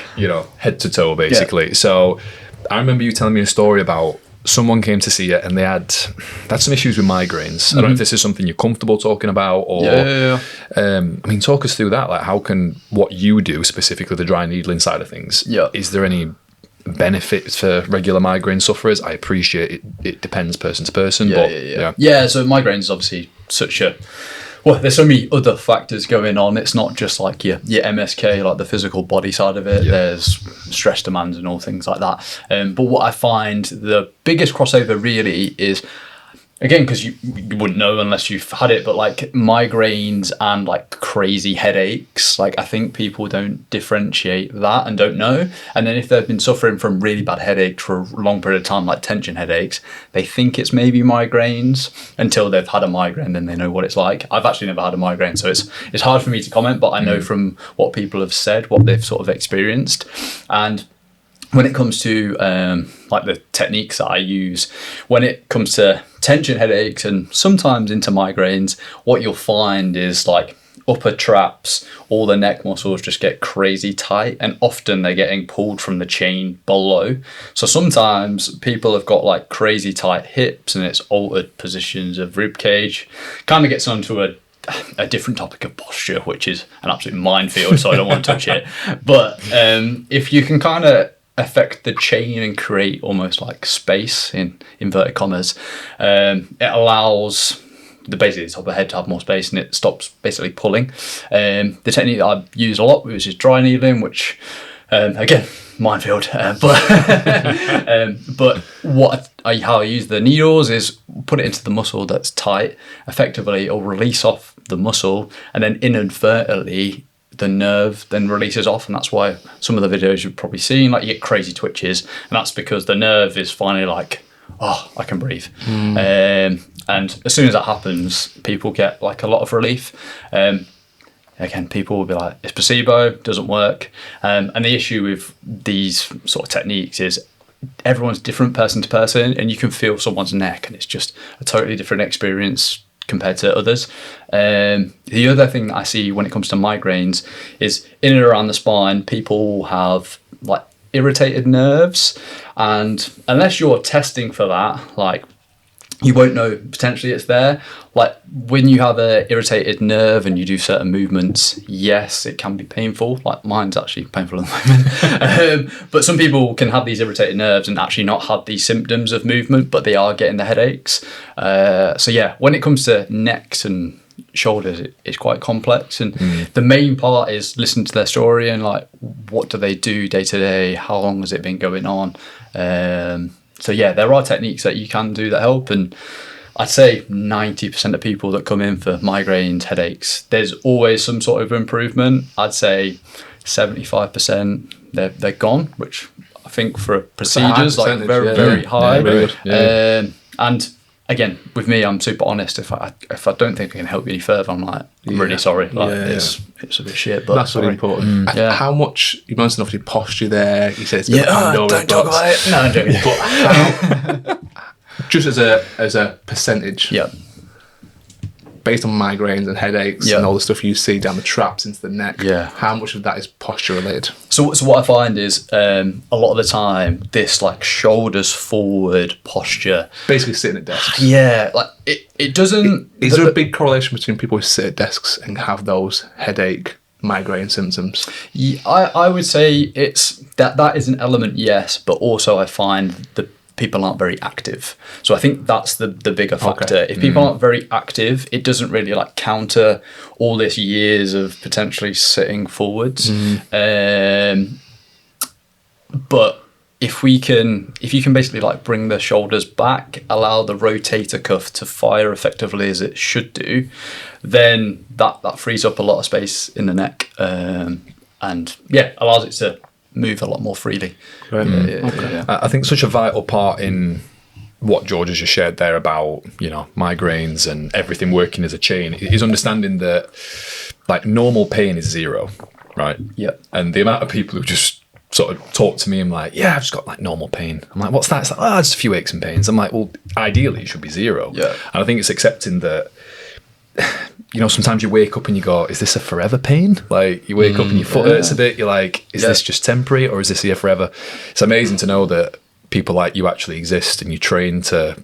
head to toe, basically. Yeah. So I remember you telling me a story about someone came to see you and they had some issues with migraines. I don't know if this is something you're comfortable talking about or... I mean, talk us through that. Like, how can what you do, specifically the dry needling side of things, is there any benefit for regular migraine sufferers? I appreciate it depends person to person. So migraine is obviously such a... Well, there's so many other factors going on. It's not just like your MSK, like the physical body side of it. There's stress demands and all things like that. But what I find the biggest crossover really is, again, because you wouldn't know unless you've had it, but like migraines and like crazy headaches, like I think people don't differentiate that and don't know. And then if they've been suffering from really bad headaches for a long period of time, like tension headaches, they think it's maybe migraines until they've had a migraine, then they know what it's like. I've actually never had a migraine, so it's hard for me to comment, but I know from what people have said, what they've sort of experienced. And when it comes to like the techniques that I use, when it comes to tension headaches and sometimes into migraines, what you'll find is like upper traps, all the neck muscles just get crazy tight, and often they're getting pulled from the chain below. So sometimes people have got like crazy tight hips and it's altered positions of rib cage. Kind of gets onto a different topic of posture, which is an absolute minefield, so I don't want to touch it. But if you can kind of affect the chain and create almost like space in inverted commas, it allows basically the top of the head to have more space and it stops basically pulling. The technique that I use a lot, which is dry needling, which again, minefield, but how I use the needles is put it into the muscle that's tight. Effectively, it'll release off the muscle, and then inadvertently the nerve then releases off, and that's why some of the videos you've probably seen, like you get crazy twitches, and that's because the nerve is finally like, oh, I can breathe. And as soon as that happens, people get like a lot of relief. Again, people will be like, it's placebo, doesn't work. And the issue with these sort of techniques is everyone's different person to person, and you can feel someone's neck and it's just a totally different experience compared to others. The other thing that I see when it comes to migraines is in and around the spine, people have like irritated nerves, and unless you're testing for that, like you won't know potentially it's there. Like when you have a irritated nerve and you do certain movements, yes, it can be painful. Like mine's actually painful at the moment. But some people can have these irritated nerves and actually not have these symptoms of movement, but they are getting the headaches. So yeah, when it comes to necks and shoulders, it's quite complex. And the main part is listen to their story and like, what do they do day to day? How long has it been going on? So yeah, there are techniques that you can do that help, and I'd say 90% of people that come in for migraines, headaches, there's always some sort of improvement. I'd say 75% they're gone, which I think for procedures like very high. And again, with me, I'm super honest. If I don't think I can help you any further, I'm like, I'm really sorry. Like, it's a bit shit, but that's really important. How much, you mentioned obviously posture there. You said it's a bit of Pandora don't talk about it. No, I'm joking. But just as a percentage, based on migraines and headaches and all the stuff you see down the traps into the neck, how much of that is posture related? So what I find is a lot of the time this like shoulders forward posture, basically sitting at desks. Like it doesn't. Is there a big correlation between people who sit at desks and have those headache, migraine symptoms? I would say it's that is an element, yes, but also I find the people aren't very active. So I think that's the bigger factor. Okay. If people aren't very active, it doesn't really like counter all this years of potentially sitting forwards. But if you can basically like bring the shoulders back, allow the rotator cuff to fire effectively as it should do, then that frees up a lot of space in the neck, and allows it to move a lot more freely. Right. I think such a vital part in what George has just shared there about, migraines and everything working as a chain is understanding that like normal pain is zero, right? Yeah. And the amount of people who just sort of talk to me and like, yeah, I've just got like normal pain. I'm like, what's that? It's like, just a few aches and pains. I'm like, well, ideally it should be zero. Yeah. And I think it's accepting that, sometimes you wake up and you go, is this a forever pain? Like you wake up and your foot hurts a bit. You're like, is this just temporary or is this here forever? It's amazing to know that people like you actually exist and you train to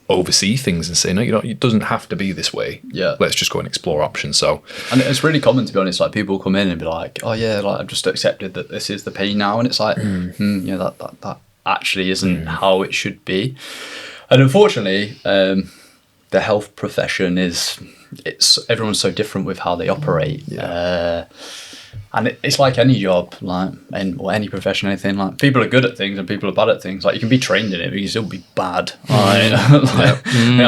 oversee things and say, no, it doesn't have to be this way. Yeah. Let's just go and explore options. So, and it's really common, to be honest, like people come in and be like, oh yeah, like I've just accepted that this is the pain now. And it's like, that actually isn't how it should be. And unfortunately, the health profession everyone's so different with how they operate. Yeah. And it's like any job, or any profession, anything. Like people are good at things and people are bad at things. Like you can be trained in it, but you can still be bad. It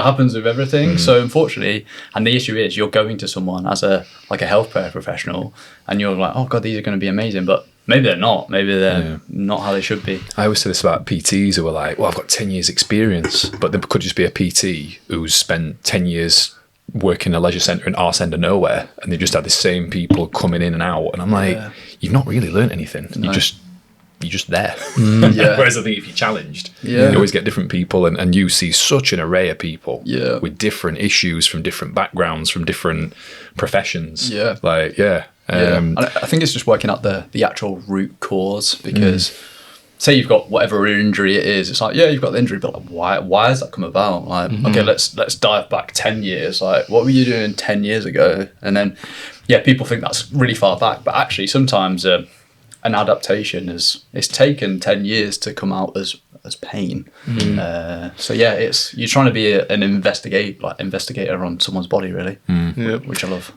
happens with everything. So unfortunately, and the issue is, you're going to someone as a healthcare professional, and you're like, oh god, these are going to be amazing, but maybe they're not. Maybe they're not how they should be. I always say this about PTs who are like, well, I've got 10 years experience, but there could just be a PT who's spent 10 years working in a leisure centre in arse end of nowhere, and they just had the same people coming in and out, and I'm like, you've not really learnt anything. No. You're just there. Whereas I think if you're challenged, you always get different people, and you see such an array of people with different issues from different backgrounds, from different professions. And I think it's just working out the actual root cause, because say you've got whatever injury it is, it's like, you've got the injury, but like, why has that come about? Like, okay, let's dive back 10 years. Like, what were you doing 10 years ago? And then, people think that's really far back, but actually sometimes an adaptation it's taken 10 years to come out as pain. You're trying to be an investigator on someone's body, really, which I love.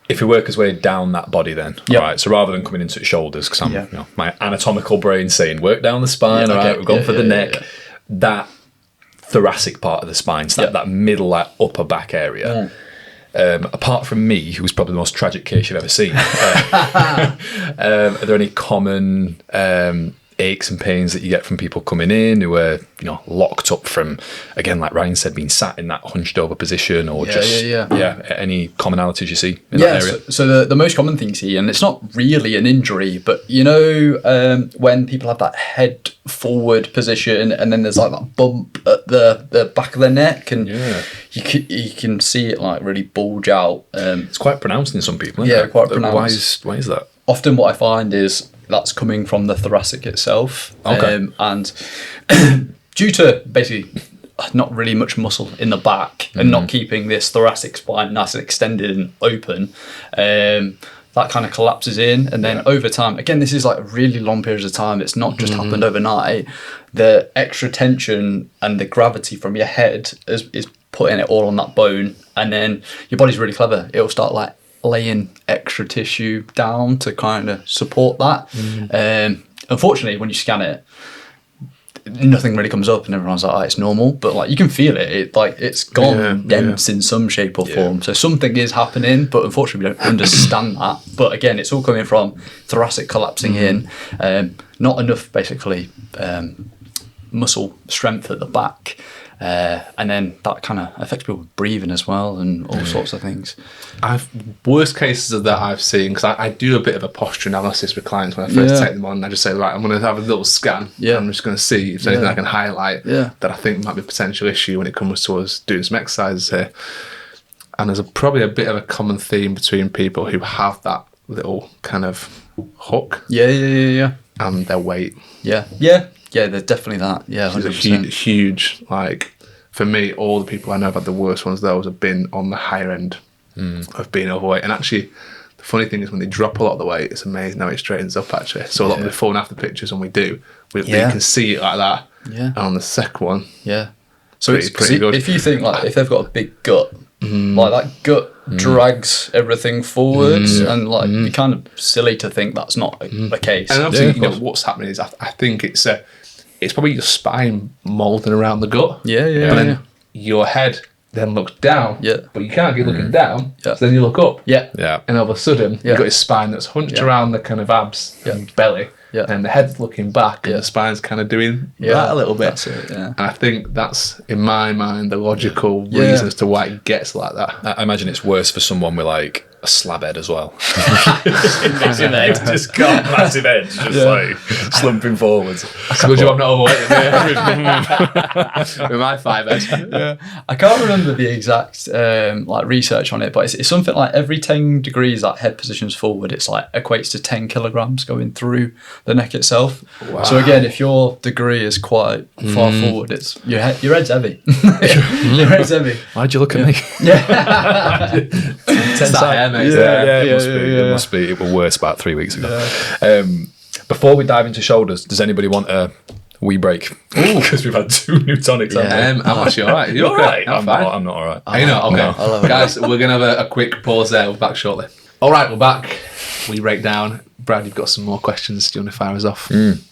If we work his way down that body then, all right, so rather than coming into the shoulders, because I'm, my anatomical brain saying work down the spine, all right, we've gone for the neck, that thoracic part of the spine, so that middle, that upper back area. Apart from me, who's probably the most tragic case you've ever seen, are there any common aches and pains that you get from people coming in who are locked up from, again, like Ryan said, being sat in that hunched over position, or any commonalities you see in that area? So the most common thing you see, and it's not really an injury, but when people have that head forward position and then there's like that bump at the back of their neck, and you can see it like really bulge out. It's quite pronounced in some people, isn't it? Quite pronounced. Why is that? Often what I find is that's coming from the thoracic itself. And due to basically not really much muscle in the back and not keeping this thoracic spine nice and extended and open, that kind of collapses in. And then over time, again, this is like really long periods of time. It's not just happened overnight. The extra tension and the gravity from your head is putting it all on that bone. And then your body's really clever. It'll start like laying extra tissue down to kind of support that. Unfortunately, when you scan it, nothing really comes up, and everyone's like, it's normal, but like you can feel it. It's gone dense in some shape or form. So something is happening, but unfortunately we don't understand that. But again, it's all coming from thoracic collapsing in, not enough basically muscle strength at the back. And then that kind of affects people with breathing as well, and all sorts of things. Worst cases of that I've seen, because I do a bit of a posture analysis with clients when I first take them on. I just say, right, I'm going to have a little scan. I'm just going to see if there's anything I can highlight that I think might be a potential issue when it comes to us doing some exercises here. And there's probably a bit of a common theme between people who have that little kind of hook. And their weight. Yeah, there's definitely that. Yeah, 100%. It's huge. Like, for me, all the people I know have had the worst ones, those have been on the higher end of being overweight. And actually, the funny thing is when they drop a lot of the weight, it's amazing how it straightens up, actually. So a lot of the before and after pictures, when we do, we can see it like that. And on the second one, so it's pretty good. If you think, like, if they've got a big gut, Like that gut drags everything forwards, and like it'd be kind of silly to think that's not the case. And obviously, what's happening is I think it's probably your spine moulding around the gut. Yeah. But then your head then looks down. Yeah. But you can't get looking down. Yeah. So then you look up. Yeah. And all of a sudden, you've got your spine that's hunched around the kind of abs and belly. Yeah. And the head's looking back, and the spine's kind of doing that a little bit. That's it, yeah. And I think that's, in my mind, the logical reason as to why it gets like that. I imagine it's worse for someone with like a slab head as well. Massive head, just got massive head, just like slumping forwards. It's a good job I'm not overweight with my 5 head. Yeah. I can't remember the exact like research on it, but it's something like every 10 degrees that head positions forward, it's like equates to 10 kilograms going through the neck itself. Wow. So again, if your degree is quite far forward, it's your head's heavy. Your head's heavy. Why'd you look at me? Yeah. It must be. It was worse about 3 weeks ago. Before we dive into shoulders, does anybody want a wee break? Because we've had 2 new tonics. I'm actually all right. You're all right. I'm not all right. Are you not? Okay. No. Guys, we're going to have a quick pause there. We're back shortly. All right, we're back. We break down. Brad, you've got some more questions. Do you want to fire us off?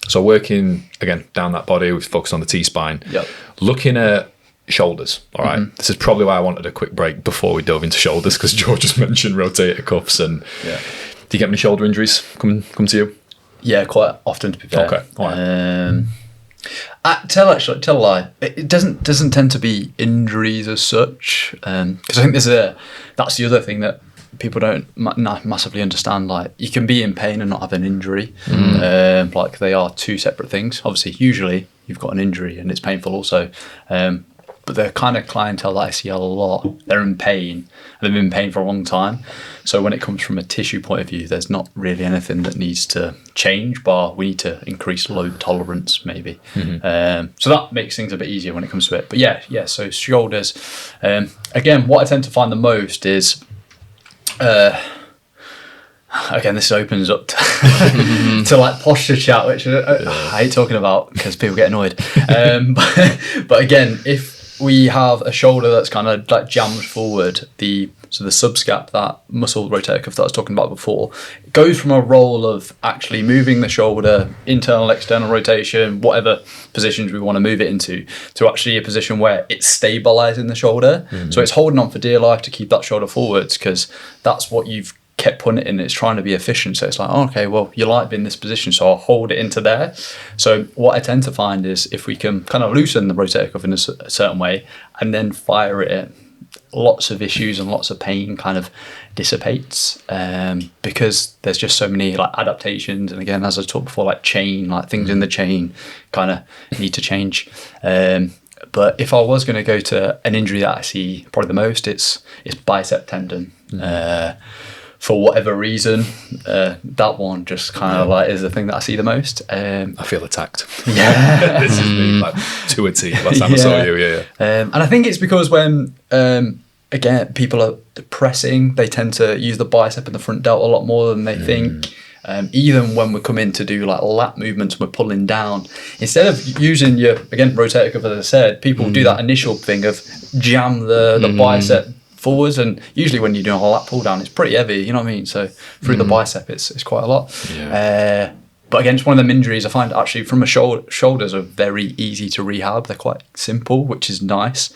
So working, again, down that body, we focus on the T-spine. Yep. Looking at shoulders, all right? This is probably why I wanted a quick break before we dove into shoulders, because George just mentioned rotator cuffs. And do you get many shoulder injuries come to you? Yeah, quite often, to be fair. Okay, all right. Tell a lie. It doesn't tend to be injuries as such, because I think that's the other thing that people don't massively understand. Like, you can be in pain and not have an injury. Like, they are 2 separate things. Obviously, usually you've got an injury and it's painful also. But the kind of clientele that I see a lot, they're in pain and they've been in pain for a long time. So when it comes from a tissue point of view, there's not really anything that needs to change, but we need to increase load tolerance maybe. So that makes things a bit easier when it comes to it. But yeah, so shoulders. Again, what I tend to find the most is, again, this opens up to like posture chat, which I hate talking about because people get annoyed. But again, if we have a shoulder that's kind of like jammed forward, the subscap, that muscle rotator cuff that I was talking about before, it goes from a role of actually moving the shoulder, internal, external rotation, whatever positions we want to move it into, to actually a position where it's stabilizing the shoulder. So it's holding on for dear life to keep that shoulder forwards, because that's what you've kept putting it in. It's trying to be efficient. So it's like, okay, well, you like being in this position, so I'll hold it into there. So what I tend to find is if we can kind of loosen the rotator cuff in a certain way and then fire it, lots of issues and lots of pain kind of dissipates, because there's just so many like adaptations. And again, as I talked before, like chain, like things in the chain kind of need to change. But if I was going to go to an injury that I see probably the most, it's bicep tendon. For whatever reason, that one just kind of like is the thing that I see the most. I feel attacked. Yeah. This is me, like, to a T last time I saw you. And I think it's because when, again, people are pressing, they tend to use the bicep and the front delt a lot more than they think. Even when we come in to do like lat movements, we're pulling down. Instead of using your, again, rotator cuff, as I said, people do that initial thing of jam the bicep forwards, and usually when you're doing a lat pull down, it's pretty heavy, you know what I mean? So through the bicep, it's quite a lot. But again, it's one of them injuries I find actually from a shoulders are very easy to rehab. They're quite simple, which is nice.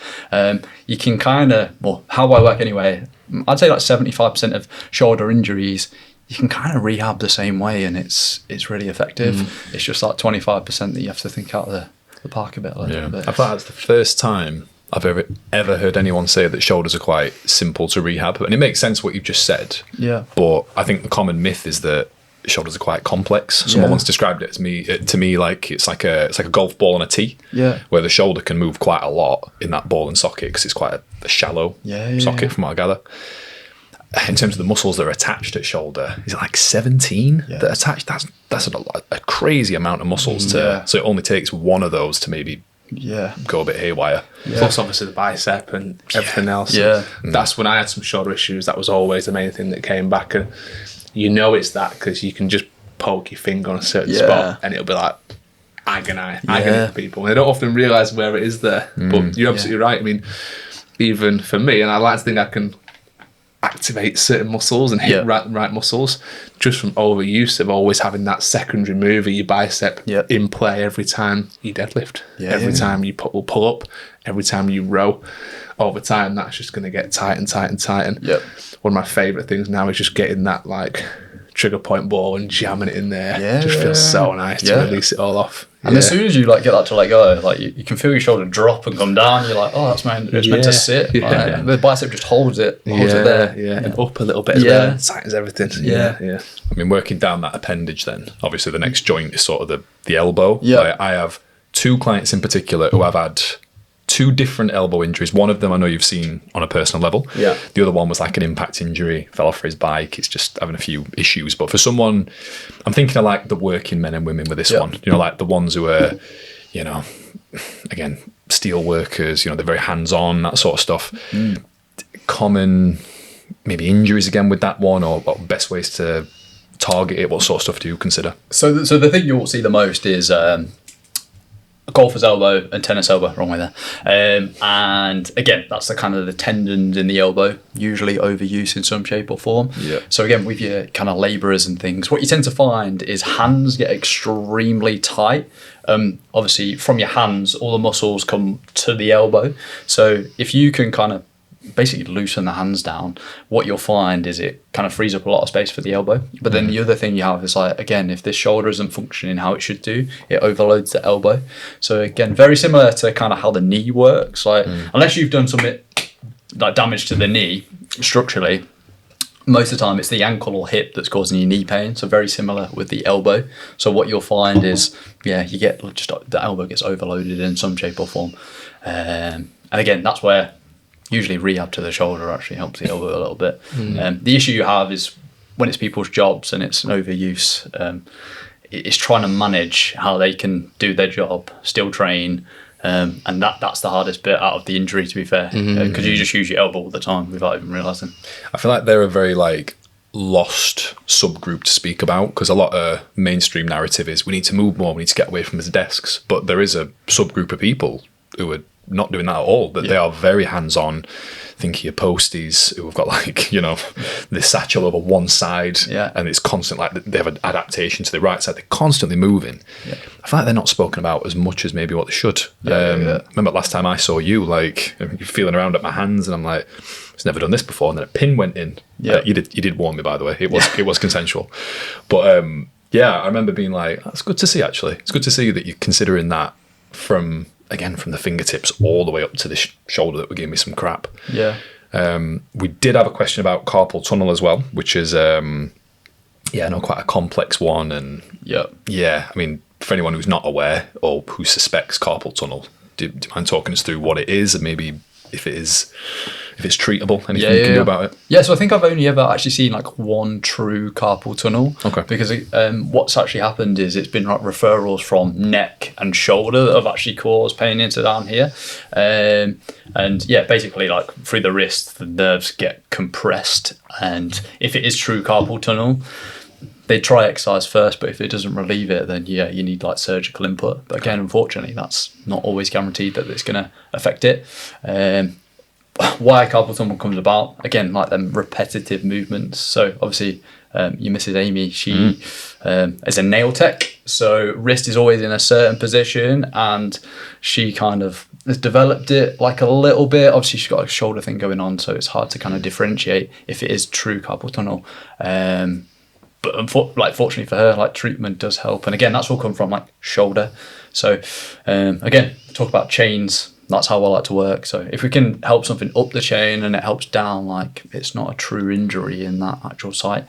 You can kind of, well, how I work anyway, I'd say like 75% of shoulder injuries, you can kind of rehab the same way, and it's really effective. It's just like 25% that you have to think out of the park a bit. I thought that's the first time I've ever heard anyone say that shoulders are quite simple to rehab, and it makes sense what you've just said. Yeah. But I think the common myth is that shoulders are quite complex. Someone once described it to me like it's like a golf ball on a tee. Yeah. Where the shoulder can move quite a lot in that ball and socket because it's quite a shallow socket from what I gather. In terms of the muscles that are attached at shoulder, is it like 17 that are attached? That's a crazy amount of muscles so it only takes one of those to maybe go a bit haywire. Plus obviously the bicep and everything else. That's when I had some shoulder issues. That was always the main thing that came back, and you know it's that because you can just poke your finger on a certain spot and it'll be like agony for people, and they don't often realise where it is there. But you're absolutely right. I mean, even for me, and I like to think I can activate certain muscles and hit right muscles just from overuse of always having that secondary move of your bicep in play every time you deadlift, every time you pull up, every time you row. Over time, that's just going to get tight and tight and tight. And one of my favourite things now is just getting that like trigger point ball and jamming it in there. It just feels so nice to release it all off. And as soon as you like get that to let go, like you can feel your shoulder drop and come down. You're like, oh, that's meant to sit. Like, the bicep just holds it there. And up a little bit as well. Tightens everything. I mean, working down that appendage then, obviously the next joint is sort of the elbow. Like, I have 2 clients in particular who have had 2 different elbow injuries. One of them I know you've seen on a personal level. The other one was like an impact injury, fell off his bike. It's just having a few issues. But for someone, I'm thinking of like the working men and women with this one, you know, like the ones who are, you know, again, steel workers, you know, they're very hands-on, that sort of stuff. Common maybe injuries again with that one, or best ways to target it. What sort of stuff do you consider? So the thing you'll see the most is golfer's elbow and tennis elbow, wrong way there. And again, that's the kind of the tendons in the elbow, usually overuse in some shape or form. So again, with your kind of labourers and things, what you tend to find is hands get extremely tight. Obviously, from your hands, all the muscles come to the elbow. So if you can kind of basically loosen the hands down, what you'll find is it kind of frees up a lot of space for the elbow. But then the other thing you have is like, again, if this shoulder isn't functioning how it should do, it overloads the elbow. So again, very similar to kind of how the knee works. Like unless you've done some like damage to the knee structurally, most of the time it's the ankle or hip that's causing you knee pain. So very similar with the elbow. So what you'll find is, you get just the elbow gets overloaded in some shape or form. And again, that's where usually rehab to the shoulder actually helps the elbow a little bit. The issue you have is when it's people's jobs and it's an overuse, it's trying to manage how they can do their job, still train, and that's the hardest bit out of the injury, to be fair, because you just use your elbow all the time without even realising. I feel like they're a very like lost subgroup to speak about, because a lot of mainstream narrative is we need to move more, we need to get away from his desks, but there is a subgroup of people who are not doing that at all, that they are very hands-on. Think of your posties who have got like, you know, the satchel over one side and it's constant, like they have an adaptation to the right side, they're constantly moving. I feel like they're not spoken about as much as maybe what they should. Remember last time I saw you, like you're feeling around at my hands and I'm like, I've never done this before, and then a pin went in. You did warn me, by the way. It was consensual. But I remember being like, that's good to see, actually. It's good to see that you're considering that from the fingertips all the way up to the shoulder that were giving me some crap. We did have a question about carpal tunnel as well, which is quite a complex one. And I mean, for anyone who's not aware or who suspects carpal tunnel, do you mind talking us through what it is and maybe if it's treatable, anything you can do about it? So I think I've only ever actually seen like one true carpal tunnel. Because what's actually happened is it's been like referrals from neck and shoulder that have actually caused pain into down here. Basically like through the wrist, the nerves get compressed. And if it is true carpal tunnel, they try exercise first, but if it doesn't relieve it, then you need like surgical input. But again, unfortunately, that's not always guaranteed that it's going to affect it. Why carpal tunnel comes about, again, like them repetitive movements. So obviously, your Mrs. Amy, she is a nail tech, so wrist is always in a certain position, and she kind of has developed it like a little bit. Obviously, she's got a shoulder thing going on, so it's hard to kind of differentiate if it is true carpal tunnel. But fortunately for her, like treatment does help, and again, that's all come from like shoulder. So again, talk about chains. That's how I like to work. So if we can help something up the chain and it helps down, like it's not a true injury in that actual site.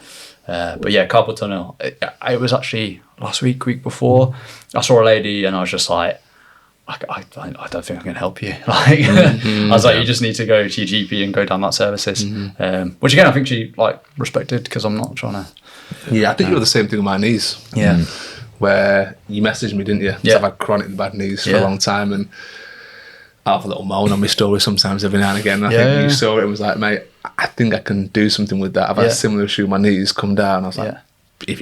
Carpal tunnel. It was actually last week before. I saw a lady and I was just like, I don't think I can help you. I was like, you just need to go to your GP and go down that services. Which again, I think she like respected, because I'm not trying to. Yeah, I think you were the same thing with my knees. Where you messaged me, didn't you? I've had chronically bad knees for a long time, and I have a little moan on my story sometimes every now and again. And I think you saw it and was like, mate, I think I can do something with that. I've had a similar issue with my knees come down. I was like,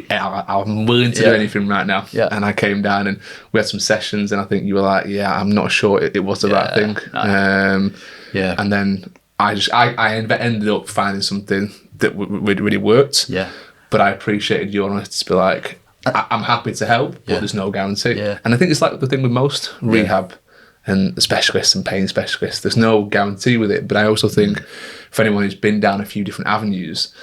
I'm willing to do anything right now. Yeah. And I came down and we had some sessions, and I think you were like, yeah, I'm not sure it was the right thing. No. And then I ended up finding something that really worked. Yeah. But I appreciated your honesty to be like, I'm happy to help, but there's no guarantee. Yeah. And I think it's like the thing with most rehab and specialists and pain specialists, there's no guarantee with it. But I also think for anyone who's been down a few different avenues,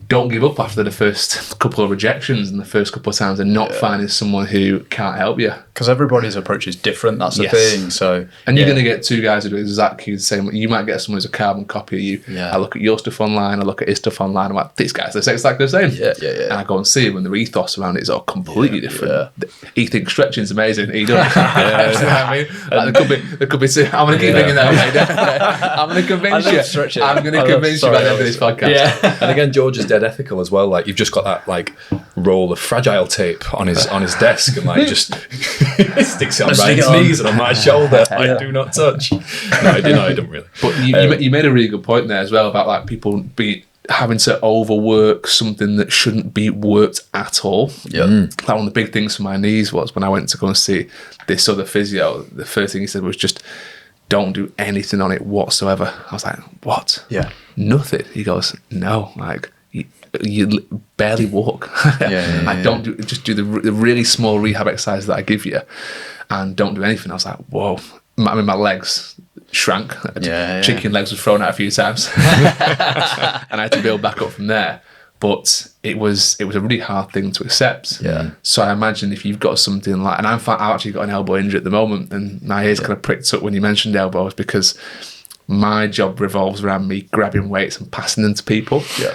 don't give up after the first couple of rejections and the first couple of times and not finding someone who can't help you. Because everybody's approach is different, that's the thing. So, and you're going to get two guys who do exactly the same. You might get someone who's a carbon copy of you. Yeah. I look at your stuff online, I look at his stuff online, I'm like, these guys, they're exactly the same. Yeah. And I go and see him, and their ethos around it is all completely different. He thinks stretching's amazing, he doesn't. You know what I mean? Like, there could be I'm going to keep thinking that, mate. I'm going to convince you. Stretching. I'm going to convince you by the end of this podcast. Yeah. And again, George is dead ethical as well. Like, you've just got that like roll of fragile tape on his desk, and like just sticks it on Ryan's knees and on my shoulder. I do not touch. No, I don't really. But you made a really good point there as well about like people having to overwork something that shouldn't be worked at all. Yeah. Like one of the big things for my knees was when I went to go and see this other physio, the first thing he said was just, don't do anything on it whatsoever. I was like, what? Yeah. Nothing. He goes, no, like you barely walk. I don't just do the really small rehab exercises that I give you, and don't do anything. I was like, whoa. I mean, my legs shrank. Chicken legs was thrown out a few times, and I had to build back up from there. But it was a really hard thing to accept. Yeah. So I imagine if you've got something like, and I've actually got an elbow injury at the moment, and my ears kind of pricked up when you mentioned elbows, because my job revolves around me grabbing weights and passing them to people. Yeah.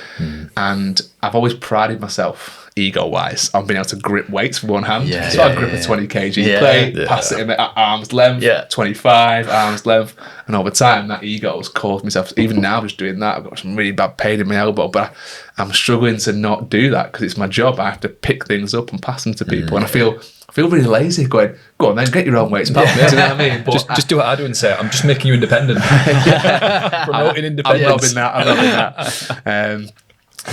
And I've always prided myself, ego-wise, on being able to grip weights with one hand. So I grip a 20 kg plate, pass it in at arm's length, 25 arm's length. And over time, that ego has caused myself, even now just doing that, I've got some really bad pain in my elbow, but I'm struggling to not do that because it's my job. I have to pick things up and pass them to people. And I feel really lazy going, go on then, get your own weights, pal. Do you know what I mean? But just do what I do and say, I'm just making you independent. Promoting independence. I'm loving that.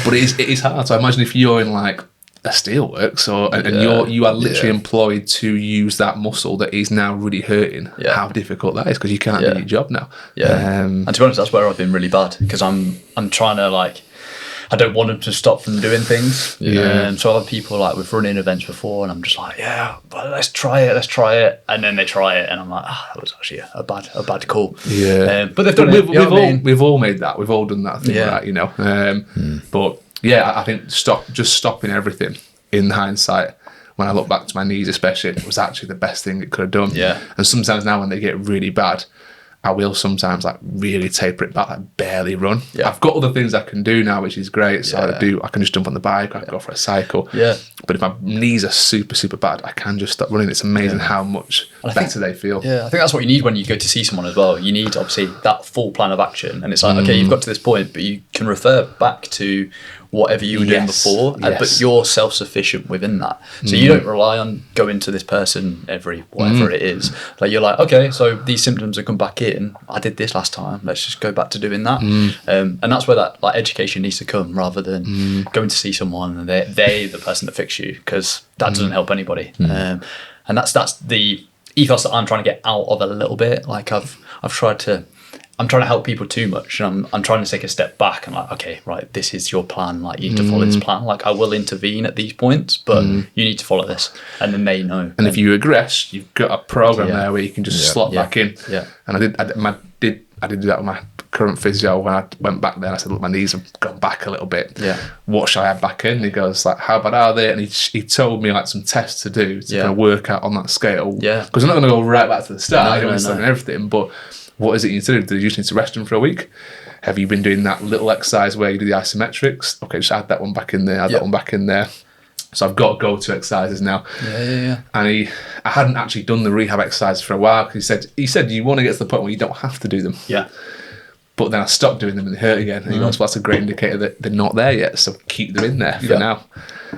But it is hard. So I imagine if you're in like a steelworks and you are literally employed to use that muscle that is now really hurting, how difficult that is, because you can't do your job now. And to be honest, that's where I've been really bad, because I'm trying to like, I don't want them to stop from doing things. So other people, like, we've run in events before, and I'm just like, but let's try it, and then they try it, and I'm like, that was actually a bad call. But they've done it. We've all made that. We've all done that thing, right? You know. But I think stopping everything in hindsight, when I look back to my knees especially, it was actually the best thing it could have done. And sometimes now when they get really bad, I will sometimes like really taper it back, like barely run. I've got other things I can do now, which is great. So I can just jump on the bike, I can go for a cycle. But if my knees are super, super bad, I can just stop running. It's amazing how much better they feel. I think that's what you need when you go to see someone as well. You need, obviously, that full plan of action. And it's like, okay, you've got to this point, but you can refer back to whatever you were doing before, but you're self-sufficient within that. So you don't rely on going to this person every whatever it is. Like, you're like, okay, so these symptoms have come back in. I did this last time. Let's just go back to doing that. And that's where that like education needs to come, rather than going to see someone and they're the person that fixes you, because that doesn't help anybody. And that's the ethos that I'm trying to get out of a little bit. Like I'm trying to help people too much, and I'm trying to take a step back and like, okay, right, this is your plan. Like, you need to follow this plan. Like, I will intervene at these points, but you need to follow this, and then they know. And if you regress, you've got a program there where you can just slot back in. And I did do that with my current physio when I went back there. I said, look, my knees have gone back a little bit. What should I have back in? And he goes like, how bad are they? And he told me like some tests to do to kind of work out on that scale. Because I'm not going to go right back to the start. I don't understand everything, but what is it you need to do? Do you just need to rest them for a week? Have you been doing that little exercise where you do the isometrics? Okay, just add that one back in there, add that one back in there. So I've got go-to exercises now. And I hadn't actually done the rehab exercises for a while, because he said you want to get to the point where you don't have to do them. But then I stopped doing them and they hurt again. And he goes, well, that's a great indicator that they're not there yet, so keep them in there for now.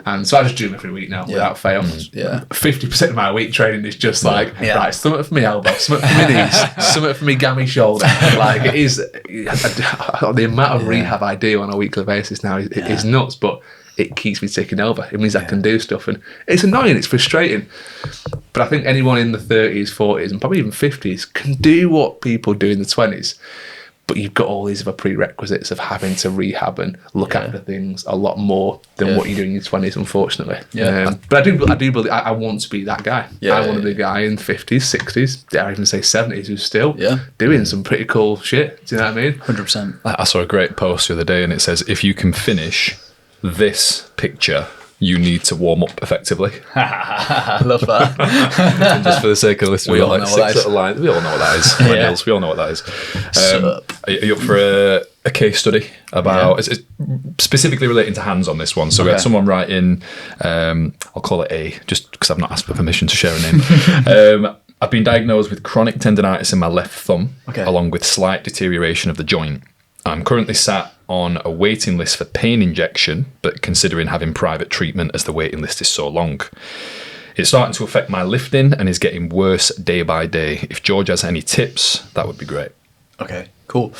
And so I just do them every week now without fail. 50% of my week training is just like, right, something for my elbow, something for my knees, something for my gammy shoulder. Like, it is, the amount of rehab I do on a weekly basis now is nuts, but it keeps me ticking over. It means I can do stuff, and it's annoying, it's frustrating. But I think anyone in the 30s, 40s, and probably even 50s can do what people do in the 20s. But you've got all these other prerequisites of having to rehab and look after things a lot more than what you do in your 20s, unfortunately. But I do believe I want to be that guy. I want to be the guy in 50s, 60s, dare I even say 70s, who's still doing some pretty cool shit. Do you know what I mean? 100%. I saw a great post the other day, and it says, if you can finish this picture, you need to warm up effectively. I love that. And just for the sake of listening, we all know what that is. We all know what that is. Millennials, we all know what that is. Are you up for a case study about, it's specifically relating to hands on this one? So we had someone write in, I'll call it A, just because I've not asked for permission to share a name. I've been diagnosed with chronic tendonitis in my left thumb, along with slight deterioration of the joint. I'm currently sat on a waiting list for pain injection, but considering having private treatment as the waiting list is so long. It's starting to affect my lifting and is getting worse day by day. If George has any tips, that would be great. Okay, cool.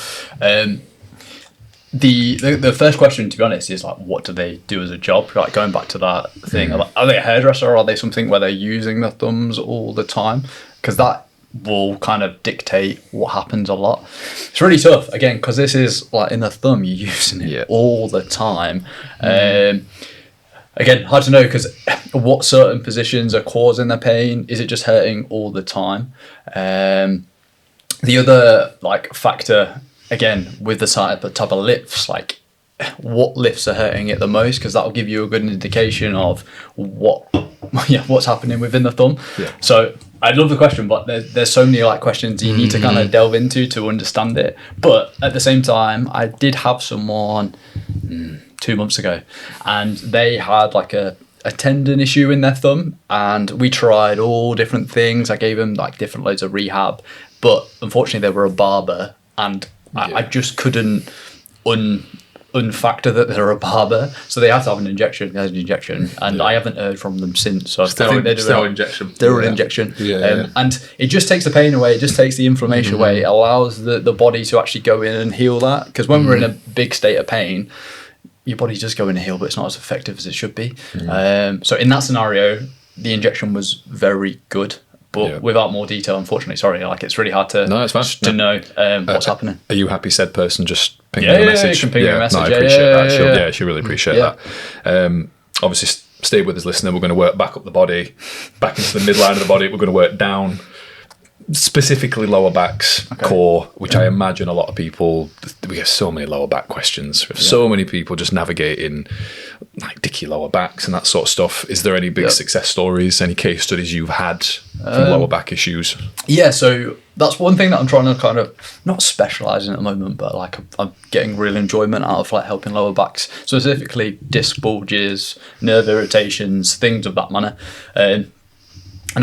The first question, to be honest, is like, what do they do as a job? Like, going back to that thing, are they a hairdresser, or are they something where they're using their thumbs all the time? Because that will kind of dictate what happens a lot. It's really tough, again, because this is like in the thumb, you're using it all the time. Again, hard to know, because what certain positions are causing the pain. Is it just hurting all the time? The other like factor, again, with the type of lifts, like what lifts are hurting it the most, because that will give you a good indication of what's happening within the thumb. So I love the question, but there's so many like questions you need to kind of delve into to understand it. But at the same time, I did have someone 2 months ago, and they had like a tendon issue in their thumb, and we tried all different things. I gave them like different loads of rehab, but unfortunately they were a barber, and I just couldn't unfactor that they're a barber, so they had to have an injection. There's an injection, and I haven't heard from them since. So steroid injection. Steroid injection. And it just takes the pain away. It just takes the inflammation away. It allows the body to actually go in and heal that. Because when we're in a big state of pain, your body does go in and heal, but it's not as effective as it should be. So in that scenario, the injection was very good. But without more detail, unfortunately, sorry, like it's really hard to know what's happening. Are you happy said person just ping me a message? You can ping me a message. No, I appreciate that. She'll really appreciate that. Obviously, stay with us, listener. We're going to work back up the body, back into the midline of the body. We're going to work down, specifically lower backs, core, which I imagine a lot of people, we have so many lower back questions. We have so many people just navigating like dicky lower backs and that sort of stuff. Is there any big success stories, any case studies you've had from lower back issues? Yeah, so that's one thing that I'm trying to kind of not specialise in at the moment, but like I'm getting real enjoyment out of like helping lower backs, specifically disc bulges, nerve irritations, things of that manner. And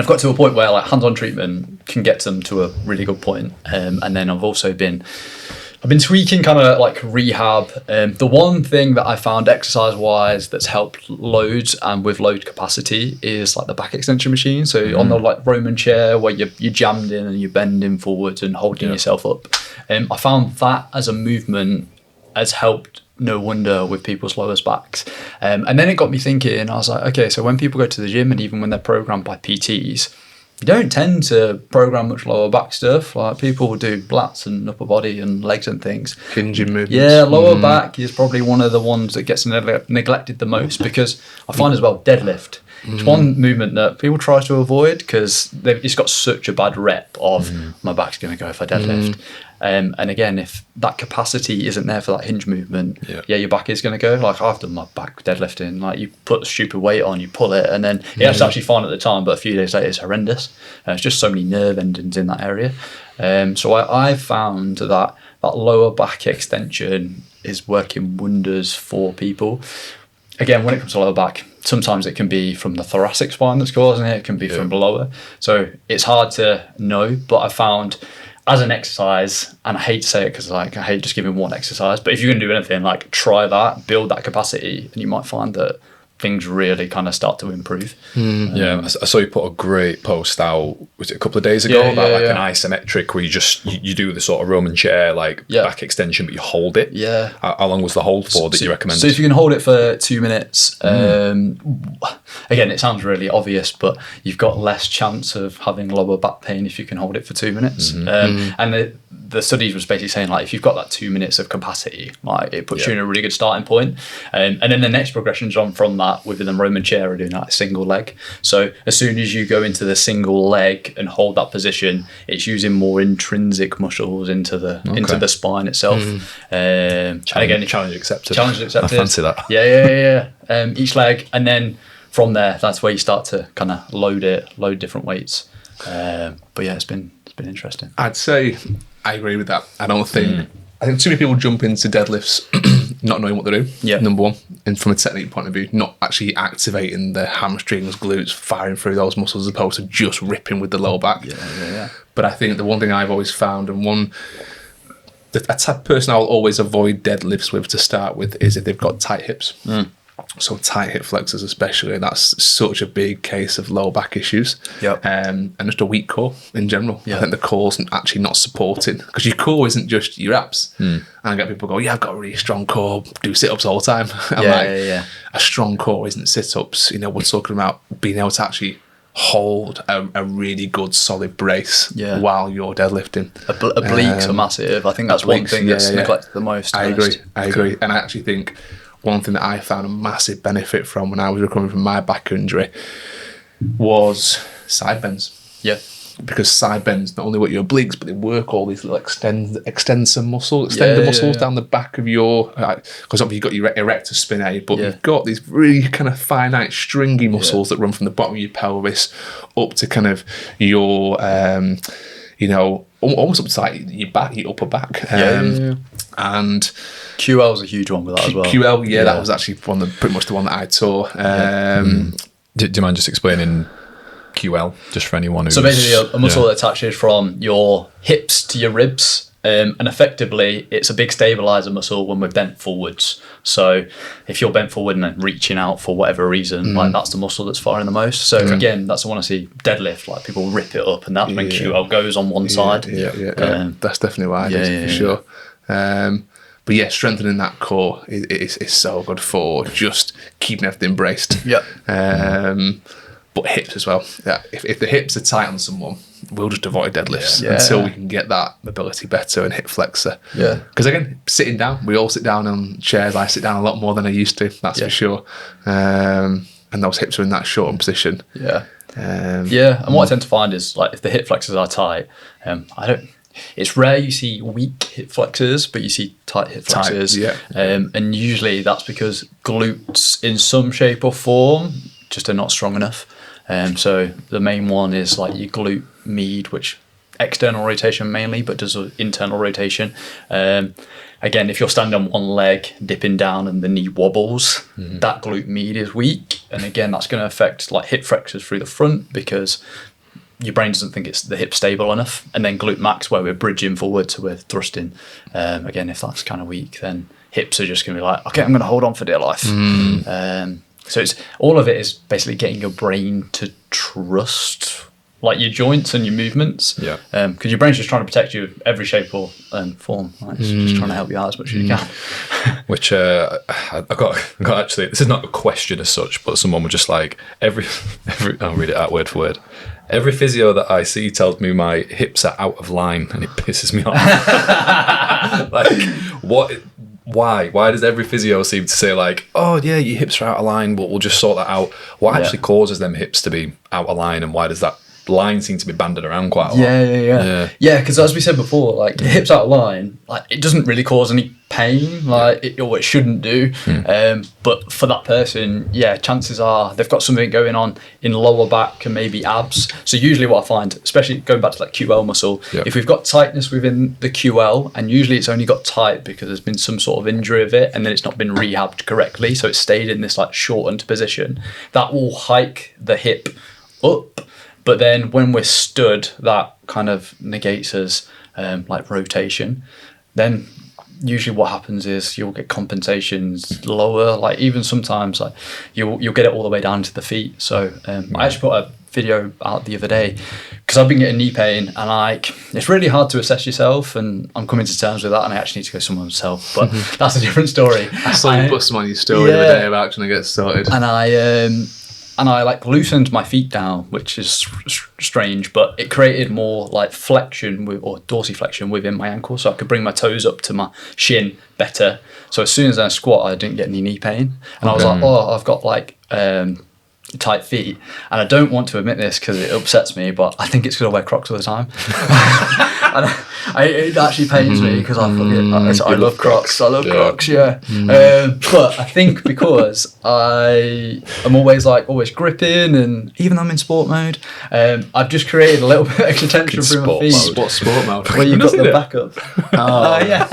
I've got to a point where like hands-on treatment can get them to a really good point. And then I've been tweaking kind of like rehab. The one thing that I found exercise-wise that's helped loads and with load capacity is like the back extension machine. So on the like Roman chair where you're jammed in and you're bending forwards and holding yourself up. I found that as a movement has helped no wonder with people's lower backs. And then it got me thinking, I was like, okay, so when people go to the gym and even when they're programmed by PTs, you don't tend to program much lower back stuff. Like people will do lats and upper body and legs and things. Hinging movements. Yeah, lower back is probably one of the ones that gets neglected the most, because I find as well deadlift. It's one movement that people try to avoid because it's got such a bad rep of my back's going to go if I deadlift. And again, if that capacity isn't there for that hinge movement, your back is going to go. Like I've done my back deadlifting, like you put the stupid weight on, you pull it, and then it's actually fine at the time, but a few days later it's horrendous. It's just so many nerve endings in that area. So I found that lower back extension is working wonders for people. Again, when it comes to lower back, sometimes it can be from the thoracic spine that's causing it. It can be from below it. So it's hard to know, but I found as an exercise, and I hate to say it because like I hate just giving one exercise, but if you're going to do anything, like try that, build that capacity, and you might find that things really kind of start to improve. Yeah, I saw you put a great post out, was it a couple of days ago, about an isometric where you do the sort of Roman chair, back extension, but you hold it. Yeah. How long was the hold for that you recommend? So if you can hold it for 2 minutes, again, it sounds really obvious, but you've got less chance of having lower back pain if you can hold it for 2 minutes. And the studies was basically saying, if you've got that 2 minutes of capacity, it puts you in a really good starting point. And then the next progressions on from that within the Roman chair are doing a single leg. So as soon as you go into the single leg and hold that position, it's using more intrinsic muscles into the spine itself. And again, challenge accepted. Challenge accepted. I fancy that. Yeah. Each leg, and then from there, that's where you start to kind of load different weights. But yeah, it's been interesting. I'd say I agree with that. I think too many people jump into deadlifts not knowing what they're doing, number one, and from a technique point of view, not actually activating the hamstrings, glutes, firing through those muscles as opposed to just ripping with the lower back. But I think the one thing I've always found, and a type of person I'll always avoid deadlifts with to start with, is if they've got tight hips. So tight hip flexors especially, that's such a big case of lower back issues. And just a weak core in general. I think the core's actually not supporting, because your core isn't just your abs. And I get people go, I've got a really strong core, do sit-ups all the time. A strong core isn't sit-ups. We're talking about being able to actually hold a really good solid brace while you're deadlifting. Obliques are massive. I think that's one thing that's neglected the most. I agree. And I actually think one thing that I found a massive benefit from when I was recovering from my back injury was side bends. Because side bends not only work your obliques, but they work all these little extensor muscles down the back of your, because obviously you've got your erector spinae, but you've got these really kind of finite stringy muscles that run from the bottom of your pelvis up to kind of your almost up to like your back, your upper back. And QL is a huge one with that as well. QL, that was actually pretty much the one that I tore. Do you mind just explaining QL, just for anyone who? So basically, a muscle that attaches from your hips to your ribs, and effectively, it's a big stabilizer muscle when we're bent forwards. So if you're bent forward and then reaching out for whatever reason, that's the muscle that's firing the most. So again, that's the one I see deadlift, people rip it up, and that's when QL goes on one side. That's definitely why I did, for sure. But strengthening that core is so good for just keeping everything braced. But hips as well. If the hips are tight on someone, we'll just avoid deadlifts until we can get that mobility better and hip flexor. Because again, sitting down, we all sit down on chairs. I sit down a lot more than I used to, that's for sure. And those hips are in that shortened position. And what I tend to find is if the hip flexors are tight, it's rare you see weak hip flexors, but you see tight hip flexors. And usually that's because glutes in some shape or form just are not strong enough. So the main one is your glute med, which external rotation mainly, but does internal rotation. Again, if you're standing on one leg, dipping down and the knee wobbles, that glute med is weak. And again, that's going to affect hip flexors through the front because your brain doesn't think it's the hip stable enough. And then glute max, where we're bridging forward, so we're thrusting. Again, if that's kind of weak, then hips are just going to be okay, I'm going to hold on for dear life. So it's all of it is basically getting your brain to trust your joints and your movements. Because your brain's just trying to protect you of every shape or form. It's just trying to help you out as much as you can. Which I got actually, this is not a question as such, but someone was just every I'll read it out word for word. Every physio that I see tells me my hips are out of line, and it pisses me off. What? Why does every physio seem to say oh yeah, your hips are out of line, but we'll just sort that out? What actually causes them hips to be out of line, and why does that line seem to be banded around quite a lot? Because as we said before, hips out of line, it doesn't really cause any pain, it shouldn't do. But for that person, chances are they've got something going on in lower back and maybe abs. So usually what I find, especially going back to QL muscle, if we've got tightness within the QL, and usually it's only got tight because there's been some sort of injury of it and then it's not been rehabbed correctly, so it's stayed in this shortened position, that will hike the hip up. But then when we're stood, that kind of negates us rotation. Then usually what happens is you'll get compensations lower. Like even sometimes like you'll get it all the way down to the feet. So I actually put a video out the other day because I've been getting knee pain, and like it's really hard to assess yourself, and I'm coming to terms with that, and I actually need to go somewhere myself, but that's a different story. I saw you put some on your story the other day about trying to get started, and I like loosened my feet down, which is strange, but it created more like flexion or dorsiflexion within my ankle, so I could bring my toes up to my shin better. So as soon as I squat, I didn't get any knee pain, and I was like, oh, I've got like tight feet, and I don't want to admit this because it upsets me, but I think it's because I wear Crocs all the time. And it actually pains me because I love Crocs. I love Crocs, yeah. But I think because I'm always gripping, and even though I'm in sport mode, I've just created a little bit of extra tension through my feet. What sport mode? Where you've got the back up. Oh, yeah.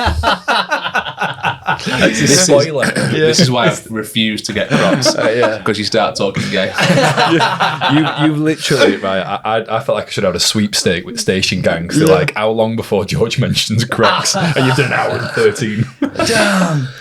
This is why I refuse to get Crocs, because you start talking gay. You've literally, right, I felt like I should have had a sweepstake with Station Gangs. So like, how long before George mentions Crocs? And you've done an hour and 13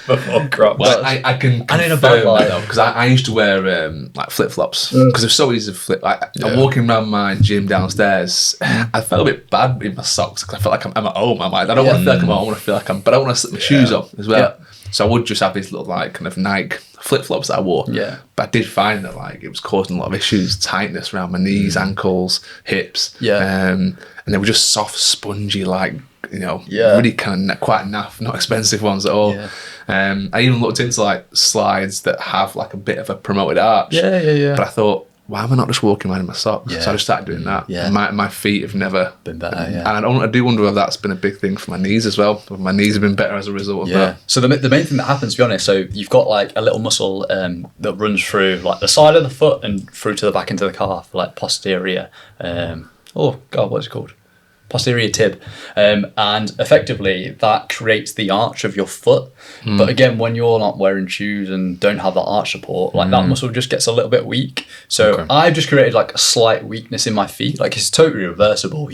before Crocs. Well, I can confirm that though, because I used to wear like flip-flops because they're so easy to flip. I'm walking around my gym downstairs, I felt a bit bad in my socks because I felt like I'm at home. I'm like, I don't want to feel like I'm at home, I want to feel like but I want to slip my shoes on as well. So I would just have these little like kind of Nike flip-flops that I wore. Yeah. But I did find that like it was causing a lot of issues, tightness around my knees, ankles, hips. Yeah. And they were just soft, spongy, like, really kind of quite naff, not expensive ones at all. Yeah. I even looked into like slides that have like a bit of a promoted arch. Yeah. But I thought, why am I not just walking around in my socks? So I just started doing that. Yeah. My feet have never been better. And I do wonder whether that's been a big thing for my knees as well. My knees have been better as a result of that. So the main thing that happens, to be honest, so you've got like a little muscle that runs through like the side of the foot and through to the back into the calf, like posterior. What's it called? Posterior tib, and effectively that creates the arch of your foot. But again, when you're not wearing shoes and don't have that arch support, like that muscle just gets a little bit weak. So I've just created like a slight weakness in my feet. Like it's totally reversible,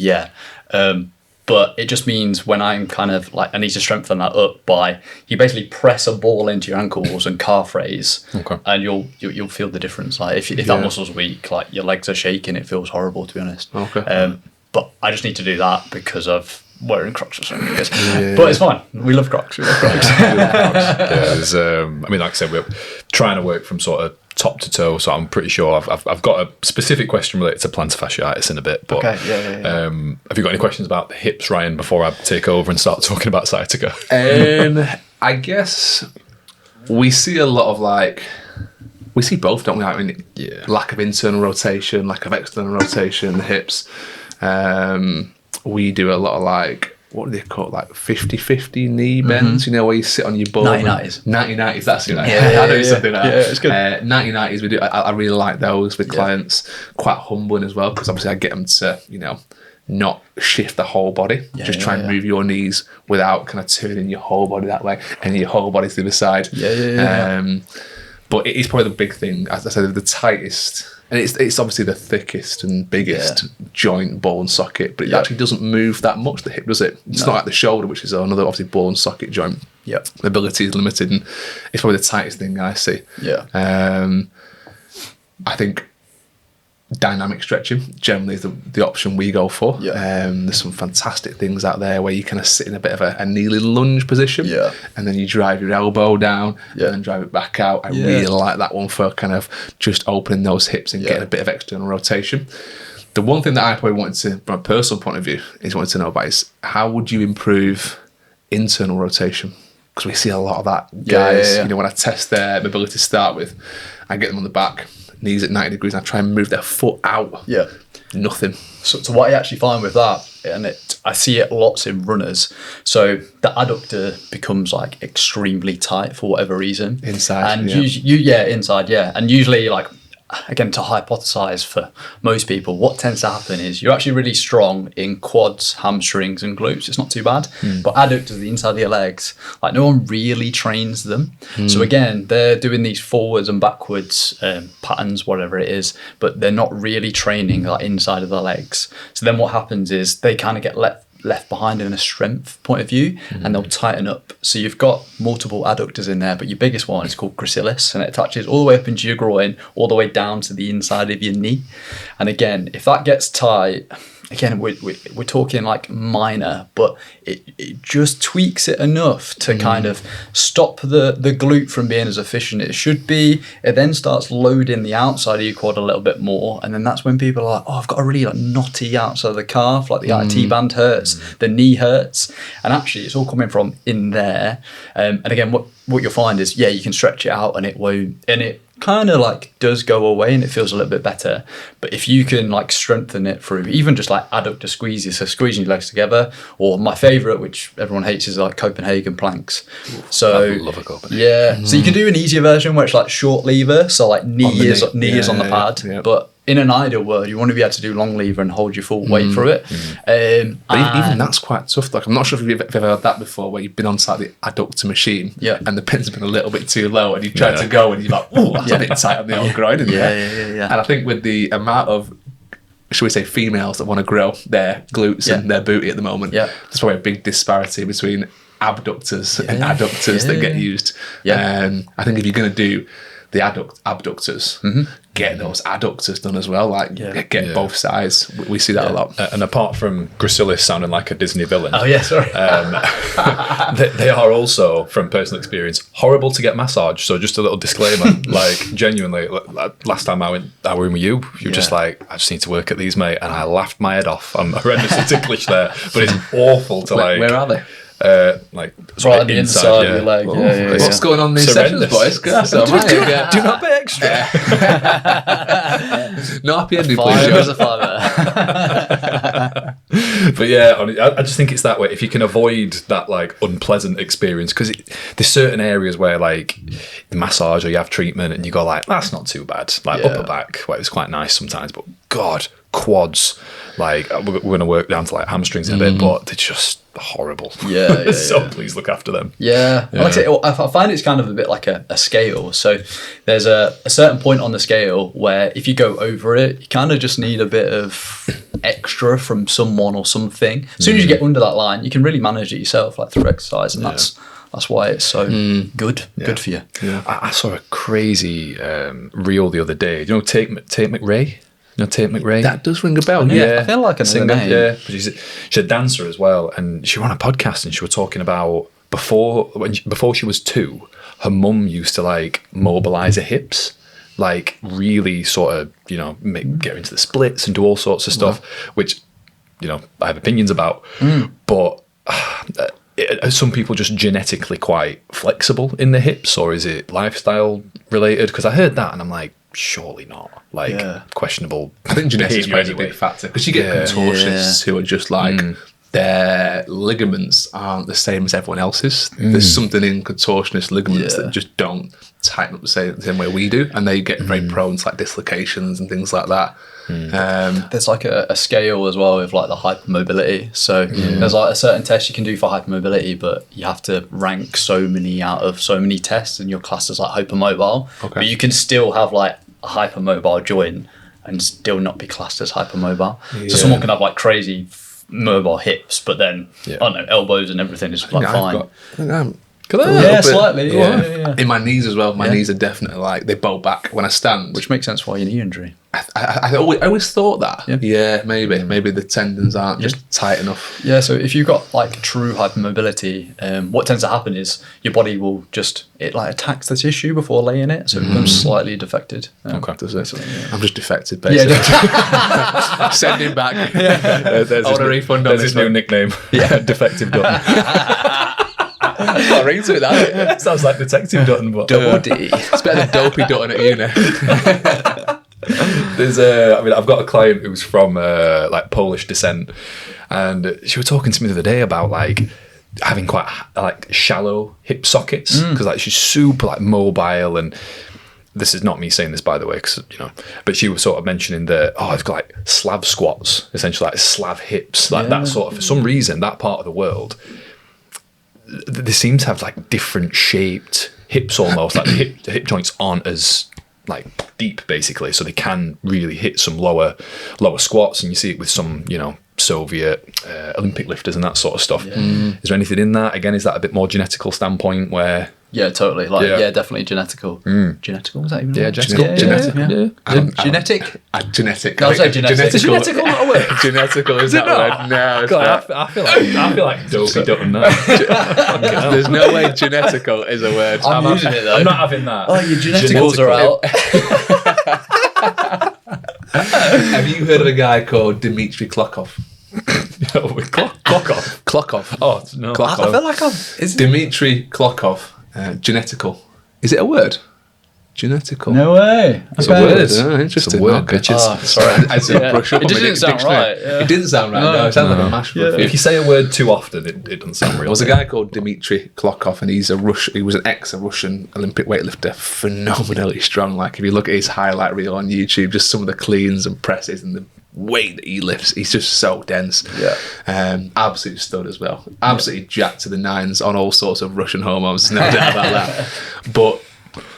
but it just means when I'm kind of like, I need to strengthen that up by, you basically press a ball into your ankles and calf raise, and you'll feel the difference. Like if that muscle's weak, like your legs are shaking, it feels horrible, to be honest. But I just need to do that because of wearing Crocs or something. But it's fine. We love Crocs. Like I said, we're trying to work from sort of top to toe. So I'm pretty sure I've got a specific question related to plantar fasciitis in a bit. But have you got any questions about the hips, Ryan, before I take over and start talking about sciatica? I guess we see a lot of we see both, don't we? I mean, lack of internal rotation, lack of external rotation, the hips. We do a lot of what do they call it? Like 50-50 knee bends, where you sit on your bum. 90-90s. 90-90s, that's it. I know something like that. Yeah, it's good. 90-90s, we do. I really like those with clients. Quite humbling as well, because obviously I get them to, not shift the whole body. Just try and move your knees without kind of turning your whole body that way and your whole body to the other side. But it is probably the big thing, as I said, the tightest. And it's obviously the thickest and biggest joint, ball and socket, but it actually doesn't move that much, the hip, does it? It's not like the shoulder, which is another obviously ball and socket joint. The ability is limited, and it's probably the tightest thing I see. I think dynamic stretching generally is the option we go for. There's some fantastic things out there where you kind of sit in a bit of a kneeling lunge position, and then you drive your elbow down and then drive it back out. I really like that one for kind of just opening those hips and getting a bit of external rotation. The one thing that I probably wanted to, from a personal point of view, wanted to know about is how would you improve internal rotation? Because we see a lot of that, guys. When I test their mobility to start with, I get them on the back, knees at 90 degrees, and I try and move their foot out. Nothing. So what I actually find with that, and I see it lots in runners, so the adductor becomes like extremely tight for whatever reason. Inside. And inside, and usually like, again, to hypothesize for most people, what tends to happen is you're actually really strong in quads, hamstrings and glutes. It's not too bad. But adductors, the inside of your legs, like no one really trains them. So again, they're doing these forwards and backwards patterns, whatever it is, but they're not really training that inside of the legs. So then what happens is they kind of get left behind in a strength point of view, and they'll tighten up. So you've got multiple adductors in there, but your biggest one is called gracilis, and it attaches all the way up into your groin, all the way down to the inside of your knee. And again, if that gets tight, again, we're talking like minor, but it just tweaks it enough to kind of stop the glute from being as efficient as it should be. It then starts loading the outside of your quad a little bit more, and then that's when people are like, oh, I've got a really like knotty outside of the calf, like the IT band hurts, the knee hurts, and actually it's all coming from in there. And again, what you'll find is, yeah, you can stretch it out and it won't, and it kind of like does go away and it feels a little bit better. But if you can like strengthen it through even just like adductor squeezes, so squeezing your legs together, or my favorite, which everyone hates, is like Copenhagen planks. So I love a Copenhagen. Yeah, so you can do an easier version where it's like short lever, so like knee is on the pad, but in an ideal world, you want to be able to do long lever and hold your full weight through it. But even that's quite tough. Like, I'm not sure if you've ever had that before, where you've been on site the adductor machine, and the pin's been a little bit too low, and you try to go, and you're like, oh, that's a bit tight on the old groin, isn't it? And I think with the amount of, should we say, females that want to grow their glutes and their booty at the moment, there's probably a big disparity between abductors and adductors that get used. I think if you're going to do the abductors, get those adductors done as well. Like, get both sides. We see that a lot. And apart from gracilis sounding like a Disney villain, they are also, from personal experience, horrible to get massaged. So just a little disclaimer, like genuinely, last time I were in with you, you were just like, I just need to work at these, mate, and I laughed my head off. I'm horrendously ticklish there, but it's awful to Where are they? Like right on the inside of your leg. What's going on in these sessions, boys? Do not pay extra. No happy ending, please. But yeah, I just think it's that way. If you can avoid that like unpleasant experience, because there's certain areas where like you massage or you have treatment and you go like, that's not too bad. Like upper back, well, it's quite nice sometimes, but God, quads, like we're going to work down to like hamstrings in a bit, but they're just horrible. So please look after them. Like I say, I find it's kind of a bit like a scale. So there's a certain point on the scale where if you go over it, you kind of just need a bit of extra from someone or something. As soon as you get under that line, you can really manage it yourself, like through exercise, and that's why it's so good for you. I saw a crazy reel the other day. Do you know Tate McRae? You know Tate McRae? That does ring a bell. I feel like a singer. But she's a dancer as well, and she ran a podcast and she was talking about before she was 2, her mum used to like mobilize her hips, like really sort of get her into the splits and do all sorts of stuff, which I have opinions about, but. Are some people just genetically quite flexible in the hips, or is it lifestyle related? Because I heard that and I'm like, surely not. Like, questionable. I think genetics plays a big factor, because you get contortionists who are just like, their ligaments aren't the same as everyone else's. There's something in contortionist ligaments that just don't tighten up the same way we do, and they get very prone to like dislocations and things like that. There's like a scale as well with like the hypermobility. So there's like a certain test you can do for hypermobility, but you have to rank so many out of so many tests, and your class is like hypermobile. But you can still have like a hypermobile joint and still not be classed as hypermobile. So someone can have like crazy mobile hips, but then I don't know, elbows and everything is like fine. Slightly. In my knees as well. My knees are definitely like, they bow back when I stand, which makes sense for your knee injury. I always thought that. Maybe the tendons aren't just tight enough. So if you've got like true hypermobility, what tends to happen is your body will it like attacks the tissue before laying it, so it becomes slightly defected. I'm just defected, basically. Send him back. There's his new nickname. Defective Dutton. Got a ring to it, that. Sounds like Detective Dutton, but Double D. It's better than Dopey Dutton at uni. I've got a client who's from like Polish descent, and she was talking to me the other day about like having quite like shallow hip sockets, because like she's super like mobile, and this is not me saying this, by the way, because but she was sort of mentioning that I've got like Slav squats, essentially like Slav hips, like that sort of, for some reason that part of the world, they seem to have like different shaped hips almost, like the hip joints aren't as like deep basically, so they can really hit some lower squats, and you see it with some Soviet Olympic lifters and that sort of stuff. Is there anything in that? Again, is that a bit more genetical standpoint where? Yeah, totally. Definitely genetical. Genetical, was that even? Yeah, genetical. Genetic. Genetic. No, I'll say genetic. Is genetical not a word? Genetical is that word? No, it's God, not. I feel like dopey done that. There's no way genetical is a word. I'm using it though. I'm not having that. Oh, your geneticals are out. Have you heard of a guy called Dimitri Klokov? Klokov. Klokov. Oh no. I feel like Is Dimitri Klokov. Genetical. Is it a word? Genetical. No way. It's a word. Oh, interesting. It's a word, Okay. bitches. Sorry, I didn't brush up It on my didn't sound dictionary. right. Yeah. It didn't sound right. No, it sounded like a mash. If you say a word too often, it doesn't sound real. There was a guy called Dimitri Klokov, and he was an ex-Russian Olympic weightlifter, phenomenally strong. Like, if you look at his highlight reel on YouTube, just some of the cleans and presses and the weight that he lifts, he's just so dense. Absolute stud as well. Absolutely jacked to the nines on all sorts of Russian hormones, no doubt about that. But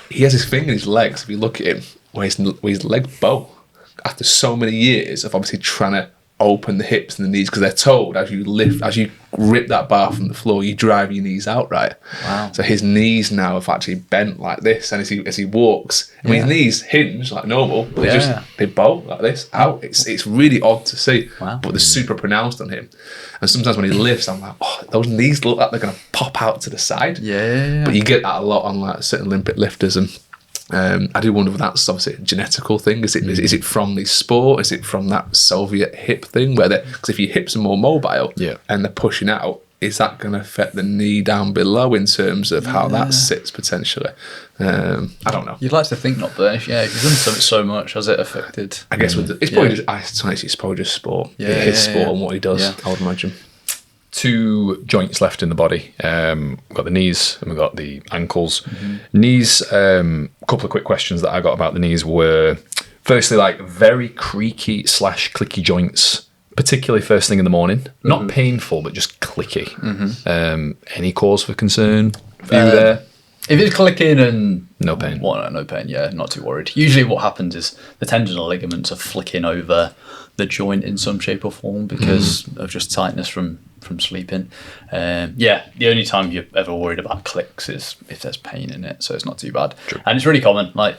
he has his thing in his legs, if you look at him, where his leg bow, after so many years of obviously trying to open the hips and the knees, because they're told as you rip that bar from the floor, you drive your knees out, right? Wow. So his knees now have actually bent like this, and as he walks, I mean, his knees hinge like normal, but they bow like this out. It's really odd to see, but they're super pronounced on him. And sometimes when he lifts, I'm like, oh, those knees look like they're going to pop out to the side. Yeah. But you get that a lot on like certain Olympic lifters, and I do wonder if that's obviously a genetical thing. Is it from the sport? Is it from that Soviet hip thing? Because if your hips are more mobile and they're pushing out, is that going to affect the knee down below in terms of how that sits potentially? I don't know. You'd like to think not, but if you've done so much, has it affected? I guess it's probably just sport. His sport and what he does, I would imagine. 2 joints left in the body. We've got the knees and we've got the ankles. Knees, a couple of quick questions that I got about the knees were, firstly, like very creaky / clicky joints, particularly first thing in the morning. Not painful, but just clicky. Any cause for concern for you there? If it's clicking and no pain. No pain, not too worried. Usually what happens is the tendon or ligaments are flicking over the joint in some shape or form because of just tightness from sleeping. The only time you're ever worried about clicks is if there's pain in it, so it's not too bad. True. And it's really common. Like,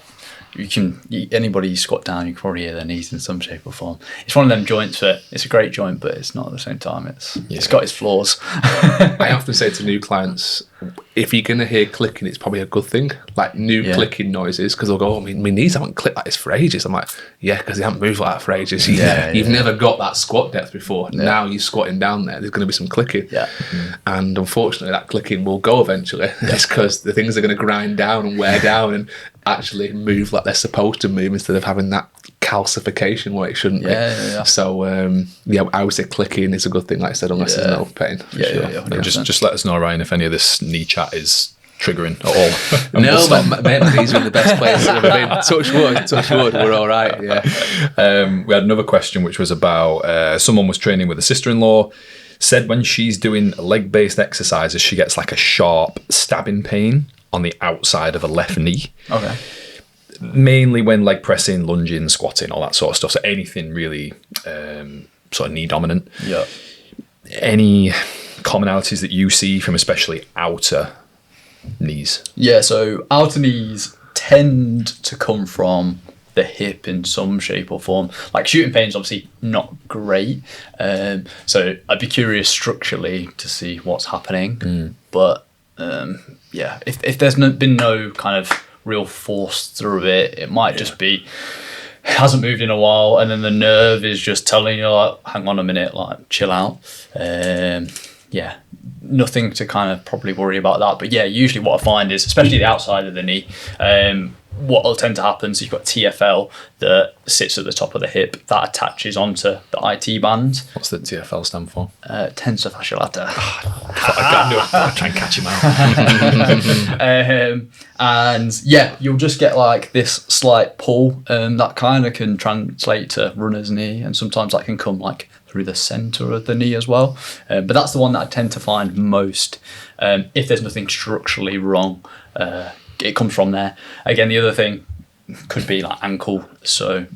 anybody squat down, you can probably hear their knees in some shape or form. It's one of them joints that it's a great joint, but it's not at the same time. It's got its flaws. I often say to new clients, if you're going to hear clicking, it's probably a good thing. Like clicking noises, because they'll go, oh, my knees haven't clicked like this for ages. I'm like, because they haven't moved like that for ages. You've never got that squat depth before. Now you're squatting down there's going to be some clicking. And unfortunately, that clicking will go eventually. It's because the things are going to grind down and wear down and actually move like they're supposed to move instead of having that calcification where it shouldn't be. So I would say clicking is a good thing, like I said, unless there's no pain. Just let us know, Ryan, if any of this knee chat is triggering at all. No, my knees are in the best place I've ever been. Touch wood, we're all right. We had another question which was about someone was training with a sister-in-law, said when she's doing leg-based exercises she gets like a sharp stabbing pain on the outside of her left knee. Okay. Mainly when leg pressing, lunging, squatting, all that sort of stuff. So anything really sort of knee dominant. Yeah. Any commonalities that you see from especially outer knees? Yeah, so outer knees tend to come from the hip in some shape or form. Like shooting pain's obviously not great. So I'd be curious structurally to see what's happening. But if there's been no kind of real force through it, it might just be it hasn't moved in a while, and then the nerve is just telling you, like, hang on a minute, like, chill out. Nothing to kind of probably worry about that. But usually what I find is, especially the outside of the knee, what will tend to happen is you've got TFL that sits at the top of the hip that attaches onto the IT band. What's the TFL stand for? Tensor fasciae lata. I'll try and catch him out. You'll just get like this slight pull, that kind of can translate to runner's knee, and sometimes that can come like through the centre of the knee as well. But that's the one that I tend to find most. If there's nothing structurally wrong, it comes from there. Again, the other thing could be like ankle. So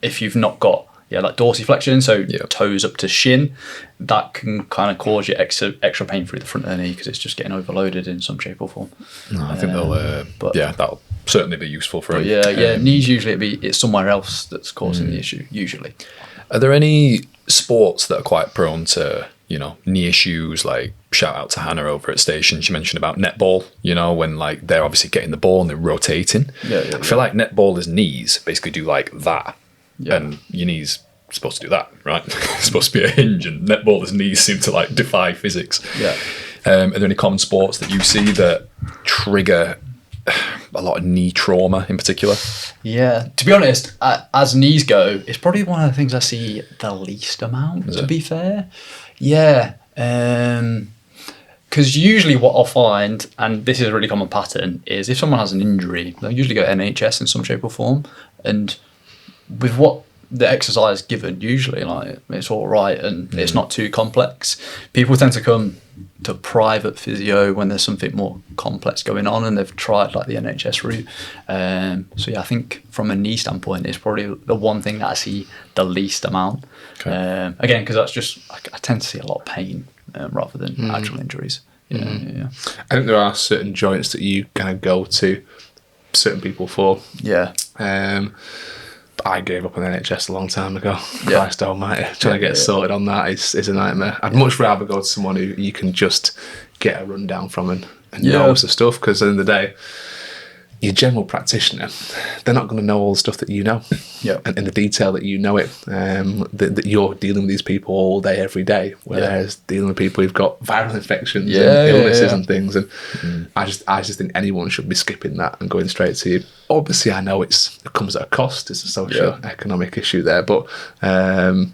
if you've not got like dorsiflexion, so toes up to shin, that can kind of cause you extra pain through the front of the knee because it's just getting overloaded in some shape or form. No, I think that'll certainly be useful for him. Knees usually it's somewhere else that's causing the issue usually. Are there any sports that are quite prone to, knee issues? Like, shout out to Hannah over at Station. She mentioned about netball, when like they're obviously getting the ball and they're rotating. I feel like netballers' knees basically do like that. And your knees are supposed to do that, right? It's supposed to be a hinge, and netballers' knees seem to like defy physics. Are there any common sports that you see that trigger a lot of knee trauma in particular? To be honest, as knees go, it's probably one of the things I see the least amount, to be fair. Because usually what I'll find, and this is a really common pattern, is if someone has an injury, they'll usually go NHS in some shape or form, and with what the exercise given, usually like it's all right and it's not too complex. People tend to come to private physio when there's something more complex going on and they've tried like the NHS route. I think from a knee standpoint, it's probably the one thing that I see the least amount. Again, because that's just I tend to see a lot of pain rather than actual injuries. I think there are certain joints that you kind of go to certain people for. I gave up on NHS a long time ago. Christ almighty. Trying to get sorted on that is a nightmare. I'd much rather go to someone who you can just get a rundown from and knows the stuff, because at the end of the day, your general practitioner, they're not going to know all the stuff that you know, and in the detail that you know it. That you're dealing with these people all day, every day, whereas dealing with people who've got viral infections and illnesses and things. And I just think anyone should be skipping that and going straight to you. Obviously, I know it comes at a cost. It's a socio-economic issue there, but I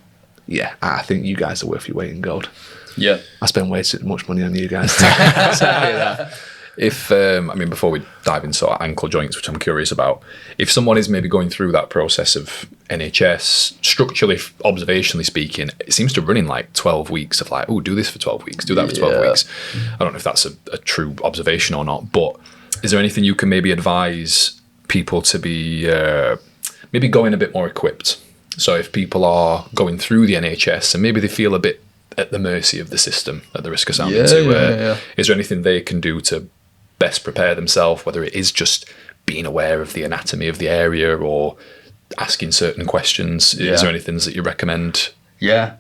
think you guys are worth your weight in gold. I spend way too much money on you guys. Tell you that. If before we dive into sort of ankle joints, which I'm curious about, if someone is maybe going through that process of NHS, structurally, observationally speaking, it seems to run in like 12 weeks of like, do this for 12 weeks, do that for 12 weeks. I don't know if that's a true observation or not, but is there anything you can maybe advise people to be maybe going a bit more equipped? So if people are going through the NHS and maybe they feel a bit at the mercy of the system, at the risk of sounding is there anything they can do to best prepare themselves, whether it is just being aware of the anatomy of the area or asking certain questions? Is there anything that you recommend? I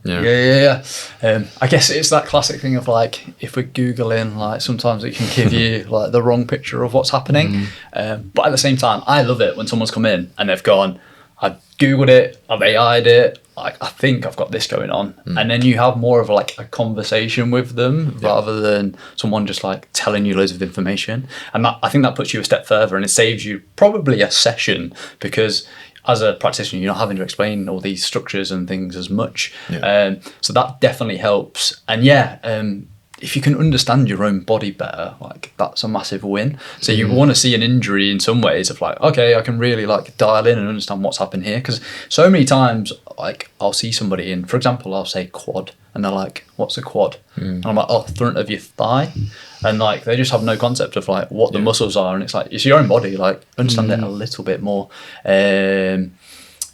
guess it's that classic thing of like, if we're Googling, like sometimes it can give you like the wrong picture of what's happening. But at the same time, I love it when someone's come in and they've gone, I've Googled it, I've AI'd it, like I think I've got this going on. And then you have more of like a conversation with them rather than someone just like telling you loads of information. And that, I think that puts you a step further and it saves you probably a session, because as a practitioner, you're not having to explain all these structures and things as much. So that definitely helps. And if you can understand your own body better, like that's a massive win. So you want to see an injury in some ways of like, okay, I can really like dial in and understand what's happened here. Because so many times, like I'll see somebody in, for example, I'll say quad, and they're like, what's a quad? And I'm like, front of your thigh. And like they just have no concept of like what the muscles are, and it's like it's your own body, like understand it a little bit more. And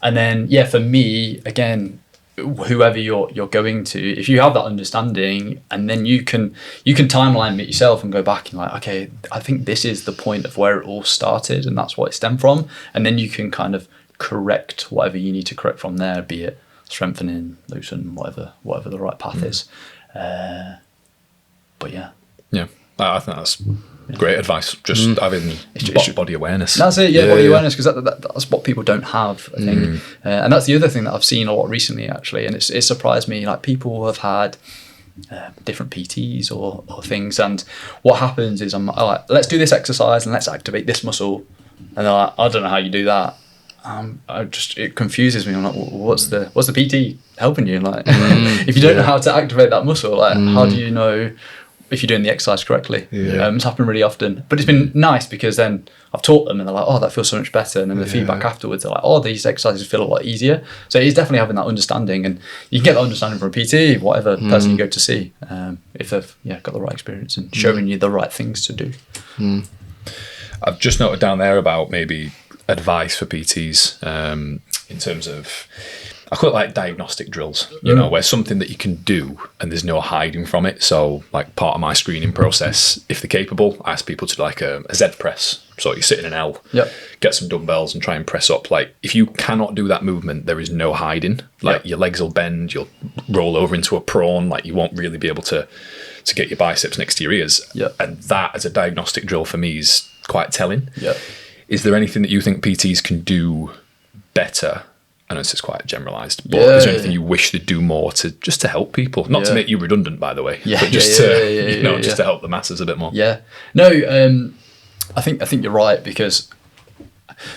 then for me, again, whoever you're going to, if you have that understanding, and then you can timeline it yourself and go back and like, okay, I think this is the point of where it all started and that's what it stemmed from, and then you can kind of correct whatever you need to correct from there, be it strengthening, loosen, whatever the right path is. I think that's great advice. Just having body awareness. That's it, body awareness, because that's what people don't have, I think. And that's the other thing that I've seen a lot recently, actually, and it surprised me. Like people have had different PTs or things, and what happens is I'm like, let's do this exercise and let's activate this muscle, and they're like, I don't know how you do that. It confuses me. I'm like, what's the PT helping you? Like, if you don't know how to activate that muscle, like, how do you know if you're doing the exercise correctly? It's happened really often, but it's been nice because then I've taught them and they're like, oh, that feels so much better. And then the feedback afterwards, they're like, oh, these exercises feel a lot easier. So it's definitely having that understanding, and you can get that understanding from a PT, whatever person you go to see, if they've got the right experience and showing you the right things to do. I've just noted down there about maybe advice for PTs in terms of, I call it like diagnostic drills, you know, where something that you can do and there's no hiding from it. So like part of my screening process, if they're capable, I ask people to do like a Z press. So you sit in an L, get some dumbbells and try and press up. Like if you cannot do that movement, there is no hiding. Like your legs will bend, you'll roll over into a prawn. Like you won't really be able to get your biceps next to your ears. And that as a diagnostic drill for me is quite telling. Is there anything that you think PTs can do better? I know this is quite generalised, but is there anything you wish they'd do more to help people? Not to make you redundant, by the way, but just to help the masses a bit more. No, I think you're right, because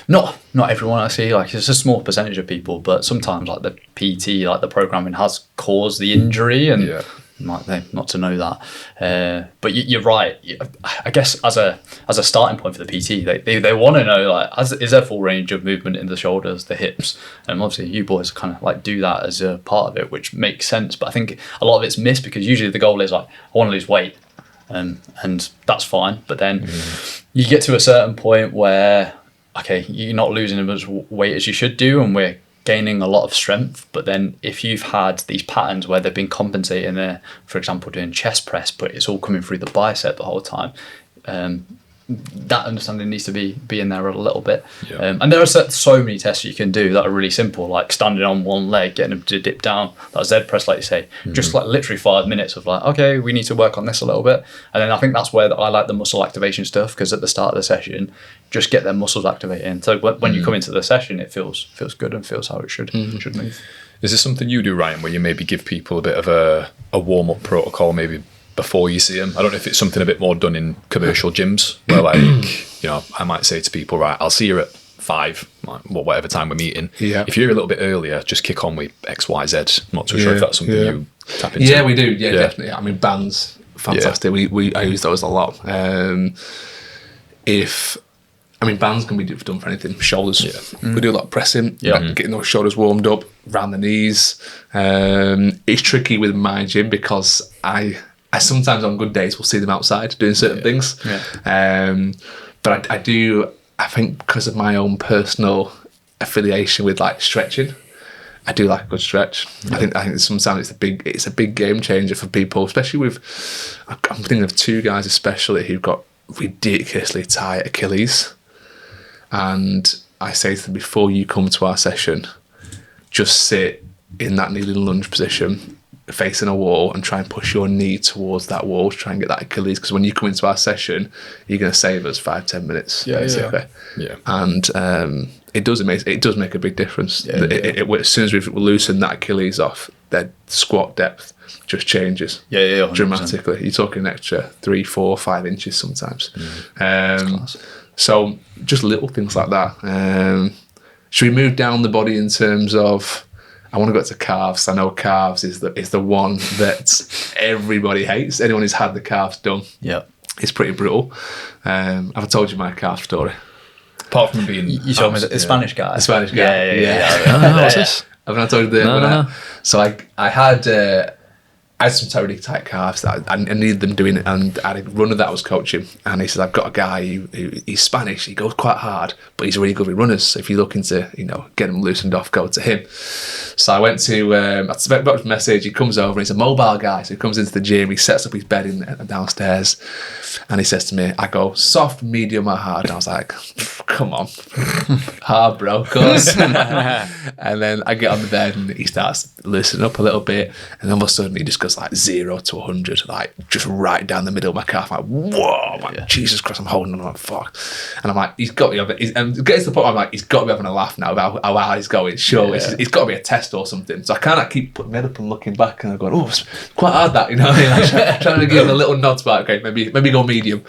not everyone I see, like it's a small percentage of people, but sometimes like the PT, like the programming has caused the injury, and like they not to know that. But you're right. I guess as a starting point for the PT, they want to know like is there full range of movement in the shoulders, the hips, and obviously you boys kind of like do that as a part of it, which makes sense. But I think a lot of it's missed, because usually the goal is like I want to lose weight, and that's fine. But then you get to a certain point where you're not losing as much weight as you should do, and we're gaining a lot of strength. But then if you've had these patterns where they've been compensating there, for example doing chest press, but it's all coming through the bicep the whole time, that understanding needs to be in there a little bit. And there are so many tests you can do that are really simple, like standing on one leg, getting them to dip down, that Z press like you say, just like literally 5 minutes of like, okay, we need to work on this a little bit. And then I think that's where I like the muscle activation stuff, because at the start of the session, just get their muscles activating. So when you come into the session, it feels good and feels how it should move. Is this something you do, Ryan, where you maybe give people a bit of a warm-up protocol maybe before you see them? I don't know if it's something a bit more done in commercial gyms, where like, you know, I might say to people, right, I'll see you at 5, whatever time we're meeting. If you're a little bit earlier, just kick on with X, Y, Z. I'm not too sure if that's something you tap into. Yeah, we do. Yeah, definitely. I mean, bands, fantastic. I use those a lot. Bands can be done for anything. Shoulders, we do a lot of pressing, getting those shoulders warmed up, round the knees. It's tricky with my gym, because I sometimes on good days will see them outside doing certain things. But I do, I think because of my own personal affiliation with like stretching, I do like a good stretch. I think sometimes it's a big game changer for people, especially with, I'm thinking of 2 guys especially who've got ridiculously tight Achilles. And I say to them, before you come to our session, just sit in that kneeling lunge position, facing a wall, and try and push your knee towards that wall to try and get that Achilles. Because when you come into our session, you're going to save us 5-10 minutes. And it does make a big difference. As soon as we've loosened that Achilles off, their squat depth just changes dramatically. You're talking an extra 3, 4, 5 inches sometimes. So just little things like that. Should we move down the body in terms of, I want to go to calves. I know calves is the one that everybody hates. Anyone who's had the calves done, it's pretty brutal. I've told you my calf story. Apart from being, you told me the Spanish guy. The Spanish guy. What's this? I've not told you that. No. So I had some totally tight calves that I needed them doing, and I had a runner that I was coaching, and he said, I've got a guy he's Spanish, he goes quite hard, but he's really good with runners, so if you're looking to get them loosened off, go to him. So I went to I got a message. He comes over, and he's a mobile guy, so he comes into the gym, he sets up his bed downstairs, and he says to me, I go, soft, medium or hard? And I was like, come on, hard, bro, of course. And then I get on the bed, and he starts loosening up a little bit, and all of a sudden he just goes like 0 to 100, like just right down the middle of my calf. I'm like, whoa, I'm like, Jesus Christ, I'm holding on, I'm like, fuck. And I'm like, he's got me, and getting to the point where I'm like, he's got to be having a laugh now about how hard he's going. Sure, it's got to be a test or something. So I kind of keep putting my head up and looking back, and I'm going, oh, it's quite hard that, you know what I mean? Like, trying to give him a little nod to, okay, maybe go medium.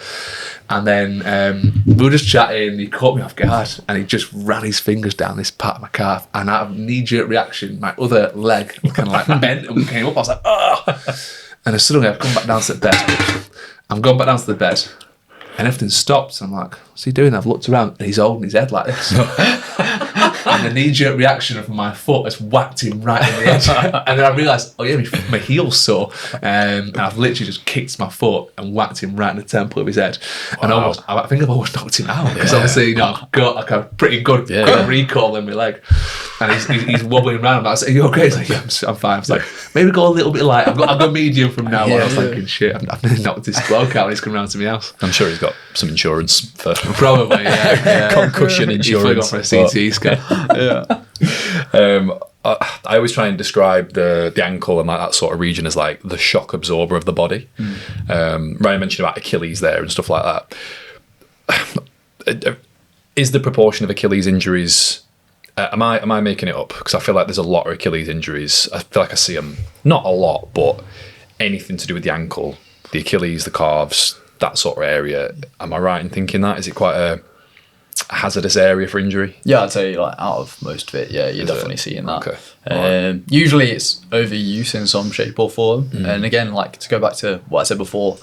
And then we were just chatting, he caught me off guard, and he just ran his fingers down this part of my calf, and out of knee-jerk reaction, my other leg kind of like bent and came up. I was like, oh! And then suddenly I've come back down to the bed. I'm going back down to the bed, and everything stopped. And I'm like, what's he doing? I've looked around, and he's holding his head like this. and the knee-jerk reaction of my foot has whacked him right in the edge. And then I realised, oh yeah, my heel's sore. And I've literally just kicked my foot and whacked him right in the temple of his head. And I think I've almost knocked him out because obviously, you know, I've got like a pretty good recall in my leg. And he's wobbling around. I was like, "Are you okay?" He's like, "Yeah, I'm fine." I was like, "Maybe go a little bit light. I've got medium from now on." I was thinking, "Shit, I've nearly knocked this bloke out. He's coming round to my house." I'm sure he's got some insurance for probably concussion insurance. For a CT scan. I always try and describe the ankle and like that sort of region as like the shock absorber of the body. Ryan mentioned about Achilles there and stuff like that. Is the proportion of Achilles injuries? Am I making it up? Because I feel like there's a lot of Achilles injuries. I feel like I see them, not a lot, but anything to do with the ankle, the Achilles, the calves, that sort of area. Am I right in thinking that? Is it quite a hazardous area for injury? Yeah, I'd say like out of most of it, yeah, you're definitely seeing that. Okay. Usually it's overuse in some shape or form. And again, like to go back to what I said before,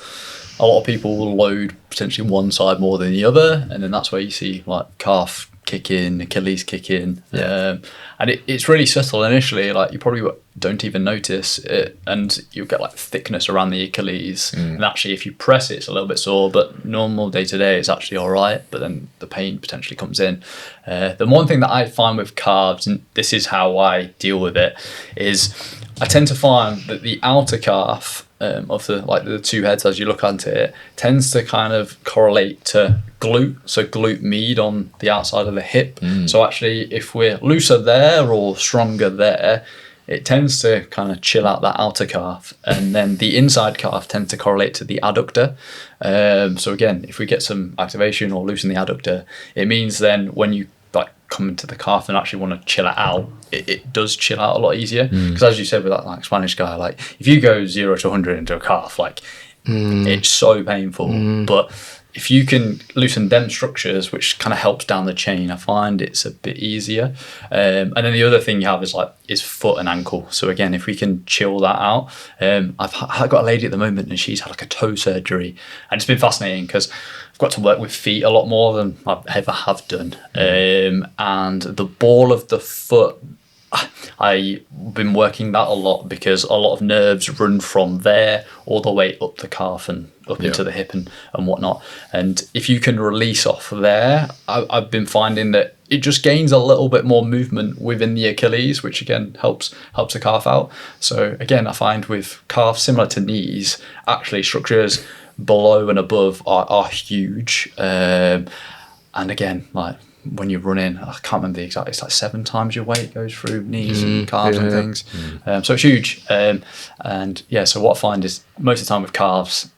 a lot of people will load potentially one side more than the other, and then that's where you see like calf kick in, Achilles kick in. And it's really subtle initially, like you probably don't even notice it, and you'll get like thickness around the Achilles. And actually if you press it, it's a little bit sore, but normal day to day it's actually all right, but then the pain potentially comes in. The one thing that I find with calves, and this is how I deal with it, is I tend to find that the outer calf of the two heads as you look onto it tends to kind of correlate to glute, so glute med on the outside of the hip. So actually if we're looser there or stronger there, it tends to kind of chill out that outer calf, and then the inside calf tends to correlate to the adductor. So again, if we get some activation or loosen the adductor, it means then when you like come into the calf and actually want to chill it out, it does chill out a lot easier. Because as you said with that like Spanish guy, like if you go 0 to 100 into a calf, like it's so painful. But if you can loosen them structures, which kind of helps down the chain, I find it's a bit easier. And then the other thing you have is foot and ankle. So again, if we can chill that out, I've got a lady at the moment and she's had like a toe surgery, and it's been fascinating because I've got to work with feet a lot more than I ever have done. And the ball of the foot, I've been working that a lot because a lot of nerves run from there all the way up the calf and up into the hip and whatnot. And if you can release off there, I've been finding that it just gains a little bit more movement within the Achilles, which again helps the calf out. So again, I find with calf, similar to knees, actually structures below and above are huge. And again, like when you're running, I can't remember the exact, it's like 7 times your weight goes through knees and calves and things. So it's huge. And yeah, so what I find is most of the time with calves,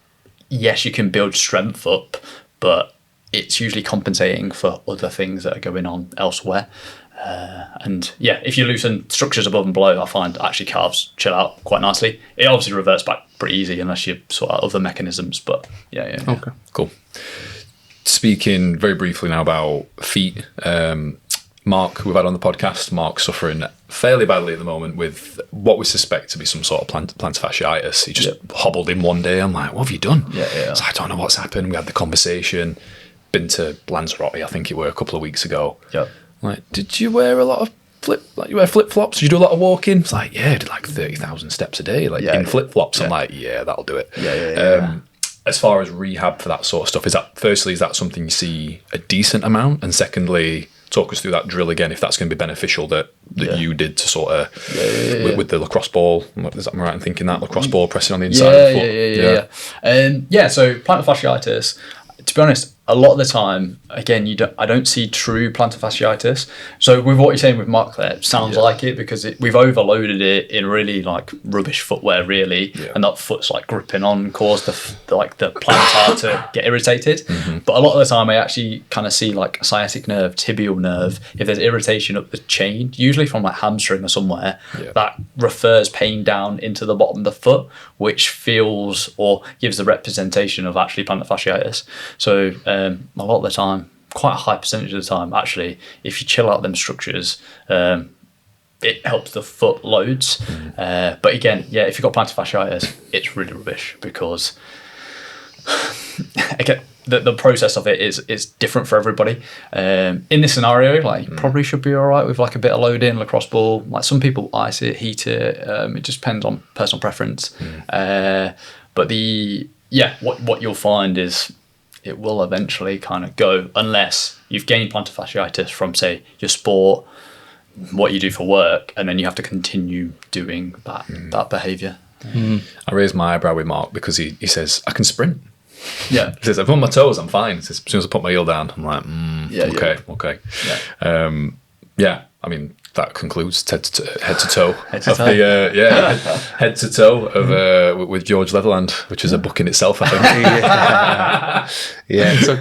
yes, you can build strength up, but it's usually compensating for other things that are going on elsewhere. And yeah, if you loosen structures above and below, I find actually calves chill out quite nicely. It obviously reverts back pretty easy unless you sort out other mechanisms, but yeah. Okay, cool. Speaking very briefly now about feet, Mark, who we've had on the podcast, Mark's suffering fairly badly at the moment with what we suspect to be some sort of plantar fasciitis. He just hobbled in one day. I'm like, what have you done? So I don't know what's happened. We had the conversation. Been to Lanzarote, I think it were a couple of weeks ago. Like, did you wear a lot of flip flops? Did you do a lot of walking? It's like, yeah, I did like 30,000 steps a day, like in flip flops. I'm like, yeah, that'll do it. As far as rehab for that sort of stuff, is that something you see a decent amount? And secondly, talk us through that drill again, if that's going to be beneficial that you did to sort of with the lacrosse ball. Is that right in thinking that lacrosse ball pressing on the inside of the foot? So plantar fasciitis, to be honest, a lot of the time, again, I don't see true plantar fasciitis. So with what you're saying with Mark there, it sounds like it because we've overloaded it in really like rubbish footwear, really, and that foot's like gripping on, cause the plantar to get irritated. But a lot of the time, I actually kind of see like a sciatic nerve, tibial nerve. If there's irritation up the chain, usually from like hamstring or somewhere, that refers pain down into the bottom of the foot, which feels or gives the representation of actually plantar fasciitis. So a lot of the time, quite a high percentage of the time, actually, if you chill out them structures, it helps the foot loads. But again, if you've got plantar fasciitis, it's really rubbish because again, the process of it is different for everybody. In this scenario, like you probably should be all right with like a bit of loading, lacrosse ball. Like some people ice it, heat it. It just depends on personal preference. But what you'll find is it will eventually kind of go, unless you've gained plantar fasciitis from, say, your sport, what you do for work, and then you have to continue doing that behaviour. I raised my eyebrow with Mark because he says, I can sprint. Yeah. He says, if I'm on my toes, I'm fine. He says, as soon as I put my heel down, I'm like, okay. Yeah. I mean, that concludes head to toe Head to toe of with George Leatherland, which is a book in itself, I think.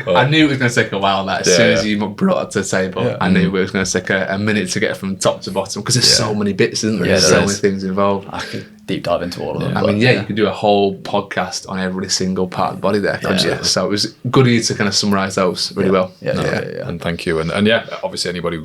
I knew it was going to take a while. That as soon as you brought it to the table, I knew it was going to take a minute to get from top to bottom because there's so many bits, isn't there? Yeah, there's so many things involved. I could deep dive into all of them. I mean, you could do a whole podcast on every single part of the body there, couldn't you? So it was good of you to kind of summarise those really well. Yeah. And thank you. And obviously anybody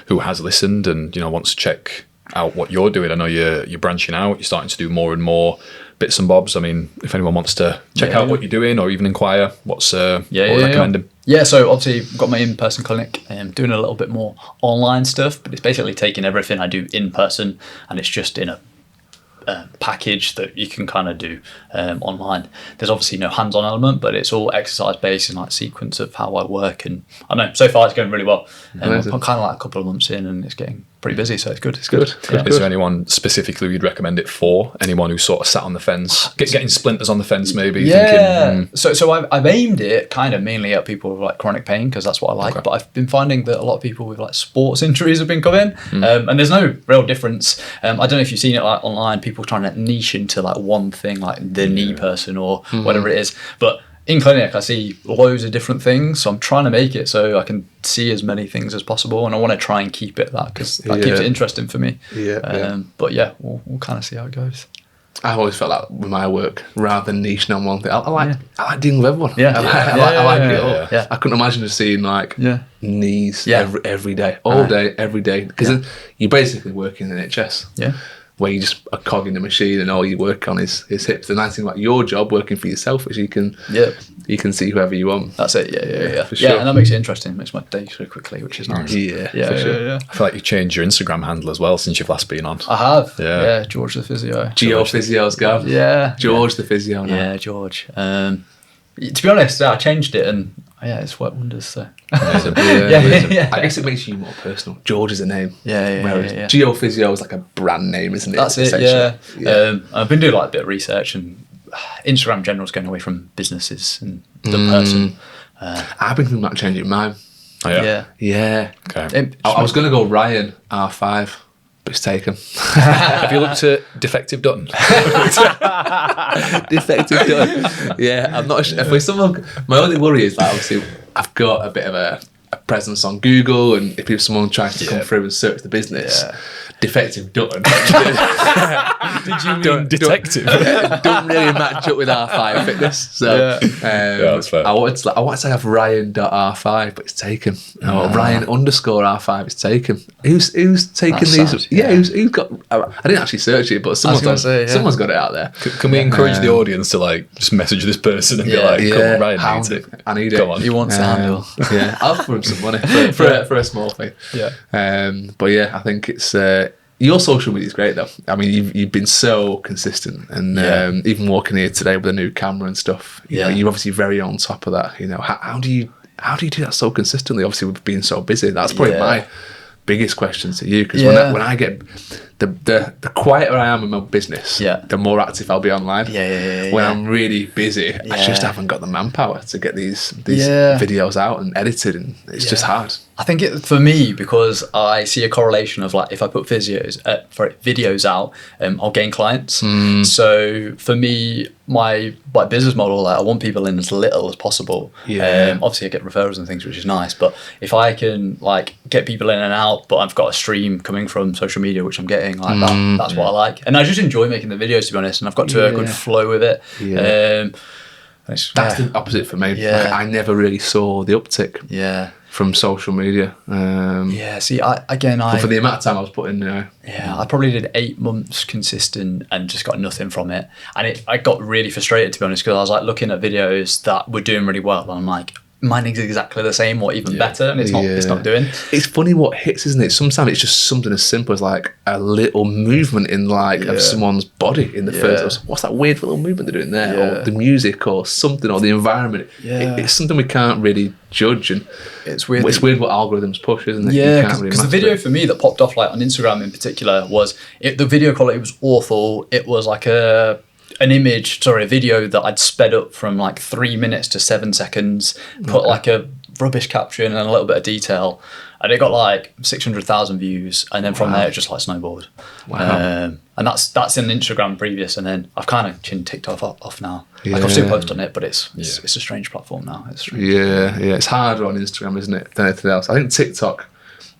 who has listened and wants to check out what you're doing, I know you're branching out, you're starting to do more and more bits and bobs. I mean, if anyone wants to check out what you're doing or even inquire, what's recommended? Yeah, so obviously I've got my in-person clinic. I'm doing a little bit more online stuff, but it's basically taking everything I do in person and it's just in a package that you can kind of do online. There's obviously no hands-on element, but it's all exercise-based and like sequence of how I work. And I don't know, so far it's going really well. I'm kind of like a couple of months in and it's getting pretty busy, so it's good. It's good. Is there anyone specifically you'd recommend it for? Anyone who sort of sat on the fence, getting splinters on the fence maybe? Yeah. So I've aimed it kind of mainly at people with like chronic pain because that's what I like. Okay. But I've been finding that a lot of people with like sports injuries have been coming, and there's no real difference. I don't know if you've seen it like online, people trying to niche into like one thing, like the knee person or whatever it is, but in clinic I see loads of different things, so I'm trying to make it so I can see as many things as possible, and I want to try and keep it that because that keeps it interesting for me. But we'll kind of see how it goes. I've always felt like with my work, rather than niching on one thing, I like dealing with everyone. I like it all. Yeah. I couldn't imagine just seeing like knees every day, all day, every day, because you're basically working in the NHS. Yeah. Where you just a cog in the machine and all you work on is hips. The nice thing about your job working for yourself is you can see whoever you want. That's it. Yeah. For sure. And that makes it interesting. It makes my day go quickly, which is nice. Yeah. I feel like you've changed your Instagram handle as well since you've last been on. I have. Yeah. George the Physio. Geo Physio's gone. Yeah. George the Physio now. Yeah, George. To be honest, I changed it and it's worked wonders. So. I guess it makes you more personal. George is a name. Yeah. Geo Physio is like a brand name, isn't it? That's it. Yeah. I've been doing like a bit of research, and Instagram in general is going away from businesses and the person. I've been thinking about changing mine. Oh, yeah. Yeah. Okay. I was going to go Ryan R5. But it's taken. Have you looked at Defective Dutton? Defective Dutton. Yeah, I'm not sure. If someone, my only worry is like obviously I've got a bit of a presence on Google, and if someone tries to come through and search the business, Defective Dutton. Did you mean detective? Don't really match up with R5 fitness. So that's fair. I wanted to have Ryan.R5, but it's taken. Ryan_R5 is taken. Who's taken these? Who's got? I didn't actually search it, but someone's got it out there. Can we encourage the audience to like just message this person and be like, "Come on, Ryan, I need it. Come on. He wants the handle. Yeah, I'll give him some money for a small thing. Yeah. But I think it's. Your social media is great though. I mean, you've been so consistent, and even walking here today with a new camera and stuff. You know, you're obviously very on top of that. You know, how do you do that so consistently? Obviously, with being so busy, that's probably my biggest question to you. Because when I get the quieter I am in my business, the more active I'll be online. When I'm really busy, I just haven't got the manpower to get these videos out and edited, and it's just hard. I think for me, because I see a correlation of like if I put videos out, I'll gain clients. So for me, my business model, I want people in as little as possible. Obviously I get referrals and things, which is nice, but if I can like get people in and out, but I've got a stream coming from social media, which I'm getting like that's what I like. And I just enjoy making the videos, to be honest, and I've got to a good flow with it. And That's the opposite for me. Yeah. Like, I never really saw the uptick from social media. See, But for the amount of time I was putting, I probably did 8 months consistent and just got nothing from it. And I got really frustrated, to be honest, because I was like looking at videos that were doing really well. And I'm like, mine is exactly the same or even better, and it's not doing. It's funny what hits, isn't it? Sometimes it's just something as simple as like a little movement in of someone's body in the first. What's that weird little movement they're doing there, or the music, or something, or the environment? It's something we can't really judge, and it's weird. It's weird what algorithms push, isn't it? Yeah, because the video for me that popped off like on Instagram in particular was the video quality was awful. It was like a video that I'd sped up from like 3 minutes to 7 seconds, put like a rubbish caption and a little bit of detail, and it got like 600,000 views, and then from there it just like snowballed. And that's in Instagram previous, and then I've kind of chinned TikTok off now. Like I've still posted on it, but it's a strange platform now. It's strange. It's harder on Instagram, isn't it, than anything else. I think TikTok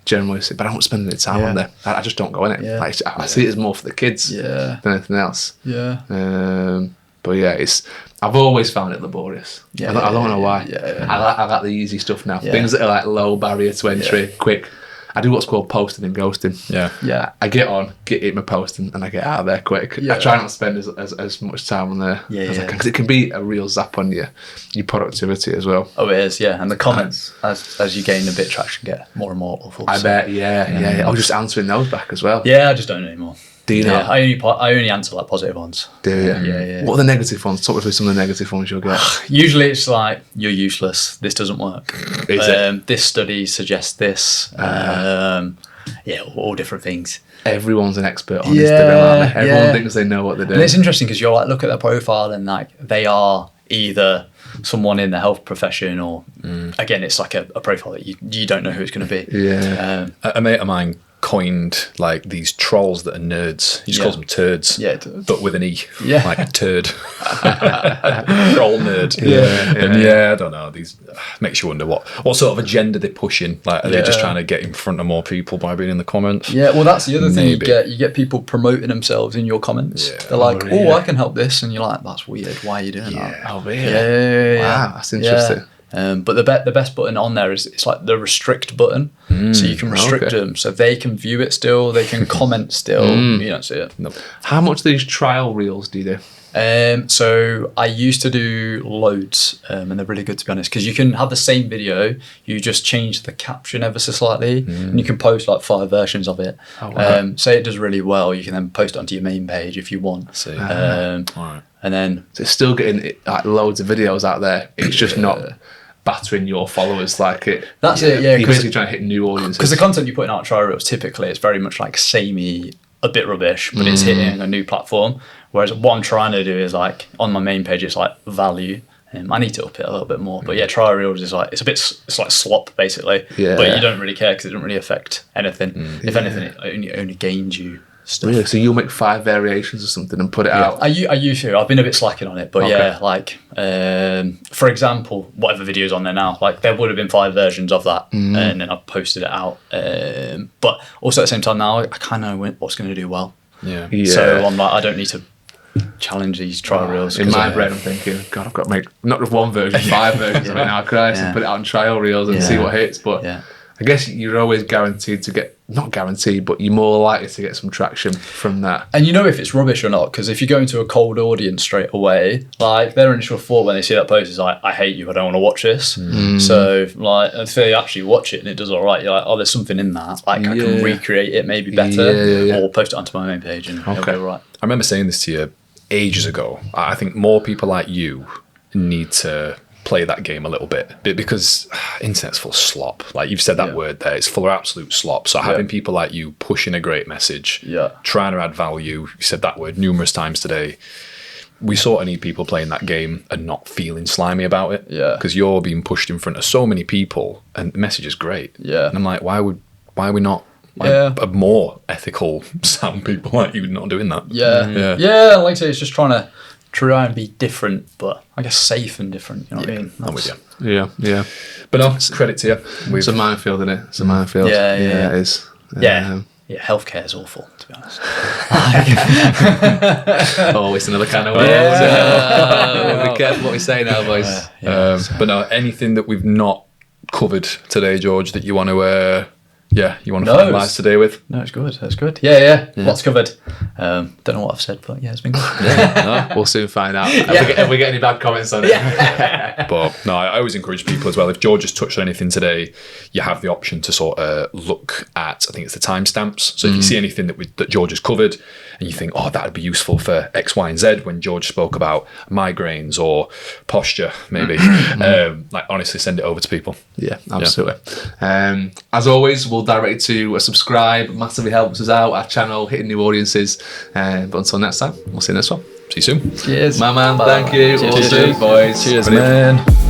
generally, but I don't spend any time on there. I just don't go in it. Like, I see it as more for the kids than anything else. But I've always found it laborious. I don't know why. I like the easy stuff now. Things that are like low barrier to entry, quick. I do what's called posting and ghosting. I get on, get my posting, and I get out of there quick. I try not to spend as much time on there as I can, because it can be a real zap on your productivity as well. Oh, it is, and the comments, as you gain a bit of traction, get more and more awful. I bet, I was just answering those back as well. I just don't anymore. Do you know? I only answer like positive ones. Do you? What are the negative ones? Talk me through some of the negative ones you'll get. Usually it's like, you're useless, this doesn't work. This study suggests this. All different things. Everyone's an expert on Instagram, aren't they? Everyone thinks they know what they're doing. And it's interesting because you're like, look at their profile, and like they are either someone in the health profession, or again, it's like a profile that you don't know who it's going to be. A mate of mine coined like these trolls that are nerds. He just calls them turds, but with an E, like a turd. Troll nerd. I don't know. These makes you wonder what sort of agenda they're pushing. Like, are they just trying to get in front of more people by being in the comments? Well, that's the other thing. You get people promoting themselves in your comments. They're like, I can help this, and you're like, that's weird. Why are you doing that? Oh, really? Wow, that's interesting. But the best button on there is, it's like the restrict button, so you can restrict them, so they can view it still, they can comment still. You don't see it. Nope. How much of these trial reels do you do? So I used to do loads, and they're really good, to be honest, because you can have the same video, you just change the caption ever so slightly, and you can post like 5 versions of it. Say it does really well, you can then post it onto your main page if you want. All right. And then so it's still getting like loads of videos out there. It's just not battering your followers like it. That's it. You're basically trying to hit new audiences. Because the content you're putting out on trial reels, typically it's very much like samey, a bit rubbish, but it's hitting a new platform. Whereas what I'm trying to do is like on my main page, it's like value. I need to up it a little bit more, but trial reels is like it's like slop basically. But you don't really care because it doesn't really affect anything. If anything, it only gains you stuff. Really? So you'll make 5 variations or something and put it out? I used to. I've been a bit slacking on it, but for example, whatever video's on there now, like there would have been 5 versions of that, and then I posted it out. But also at the same time now, I kind of know what's going to do well. So I'm like, I don't need to challenge these trial reels. In my brain, I'm thinking, God, I've got to make not just 1 version, 5 versions of it now, Christ, and put it out on trial reels and see what hits. But I guess you're always guaranteed to get, not guaranteed, but you're more likely to get some traction from that. And you know if it's rubbish or not, because if you go into a cold audience straight away, like their initial thought when they see that post is like, I hate you, I don't want to watch this. So like if they actually watch it and it does all right, you're like, oh, there's something in that. Like I can recreate it maybe better, or post it onto my main page and it'll be all right. I remember saying this to you ages ago. I think more people like you need to play that game a little bit because internet's full of slop. Like you've said that word there, it's full of absolute slop. So having people like you pushing a great message, trying to add value, you said that word numerous times today. We sort of need people playing that game and not feeling slimy about it. Because you're being pushed in front of so many people and the message is great. And I'm like, why are we not more ethical sound people like you not doing that? Like I say, it's just trying to try and be different, but I guess safe and different. You know what I mean? I'm with you. Yeah. But no, credit to you. It's a minefield, isn't it? It's a minefield. Yeah, it is. yeah, healthcare is awful, to be honest. Oh, it's another kind of world. Be careful what we say now, boys. But no, anything that we've not covered today, George, that you want to finalise today with? No, it's good. That's good. Yeah. Lots covered. Don't know what I've said, but yeah, it's been good. We'll soon find out. If we get any bad comments on it. But no, I always encourage people as well. If George has touched on anything today, you have the option to sort of look at, I think it's the timestamps. So if you see anything that George has covered and you think, oh, that would be useful for X, Y, and Z when George spoke about migraines or posture, maybe, honestly, send it over to people. Yeah, absolutely. As always, we'll direct you to subscribe. Massively helps us out, our channel, hitting new audiences. But until next time, we'll see you next one. See you soon. Cheers. My man, thank you. Cheers. Awesome, boys. Cheers, man.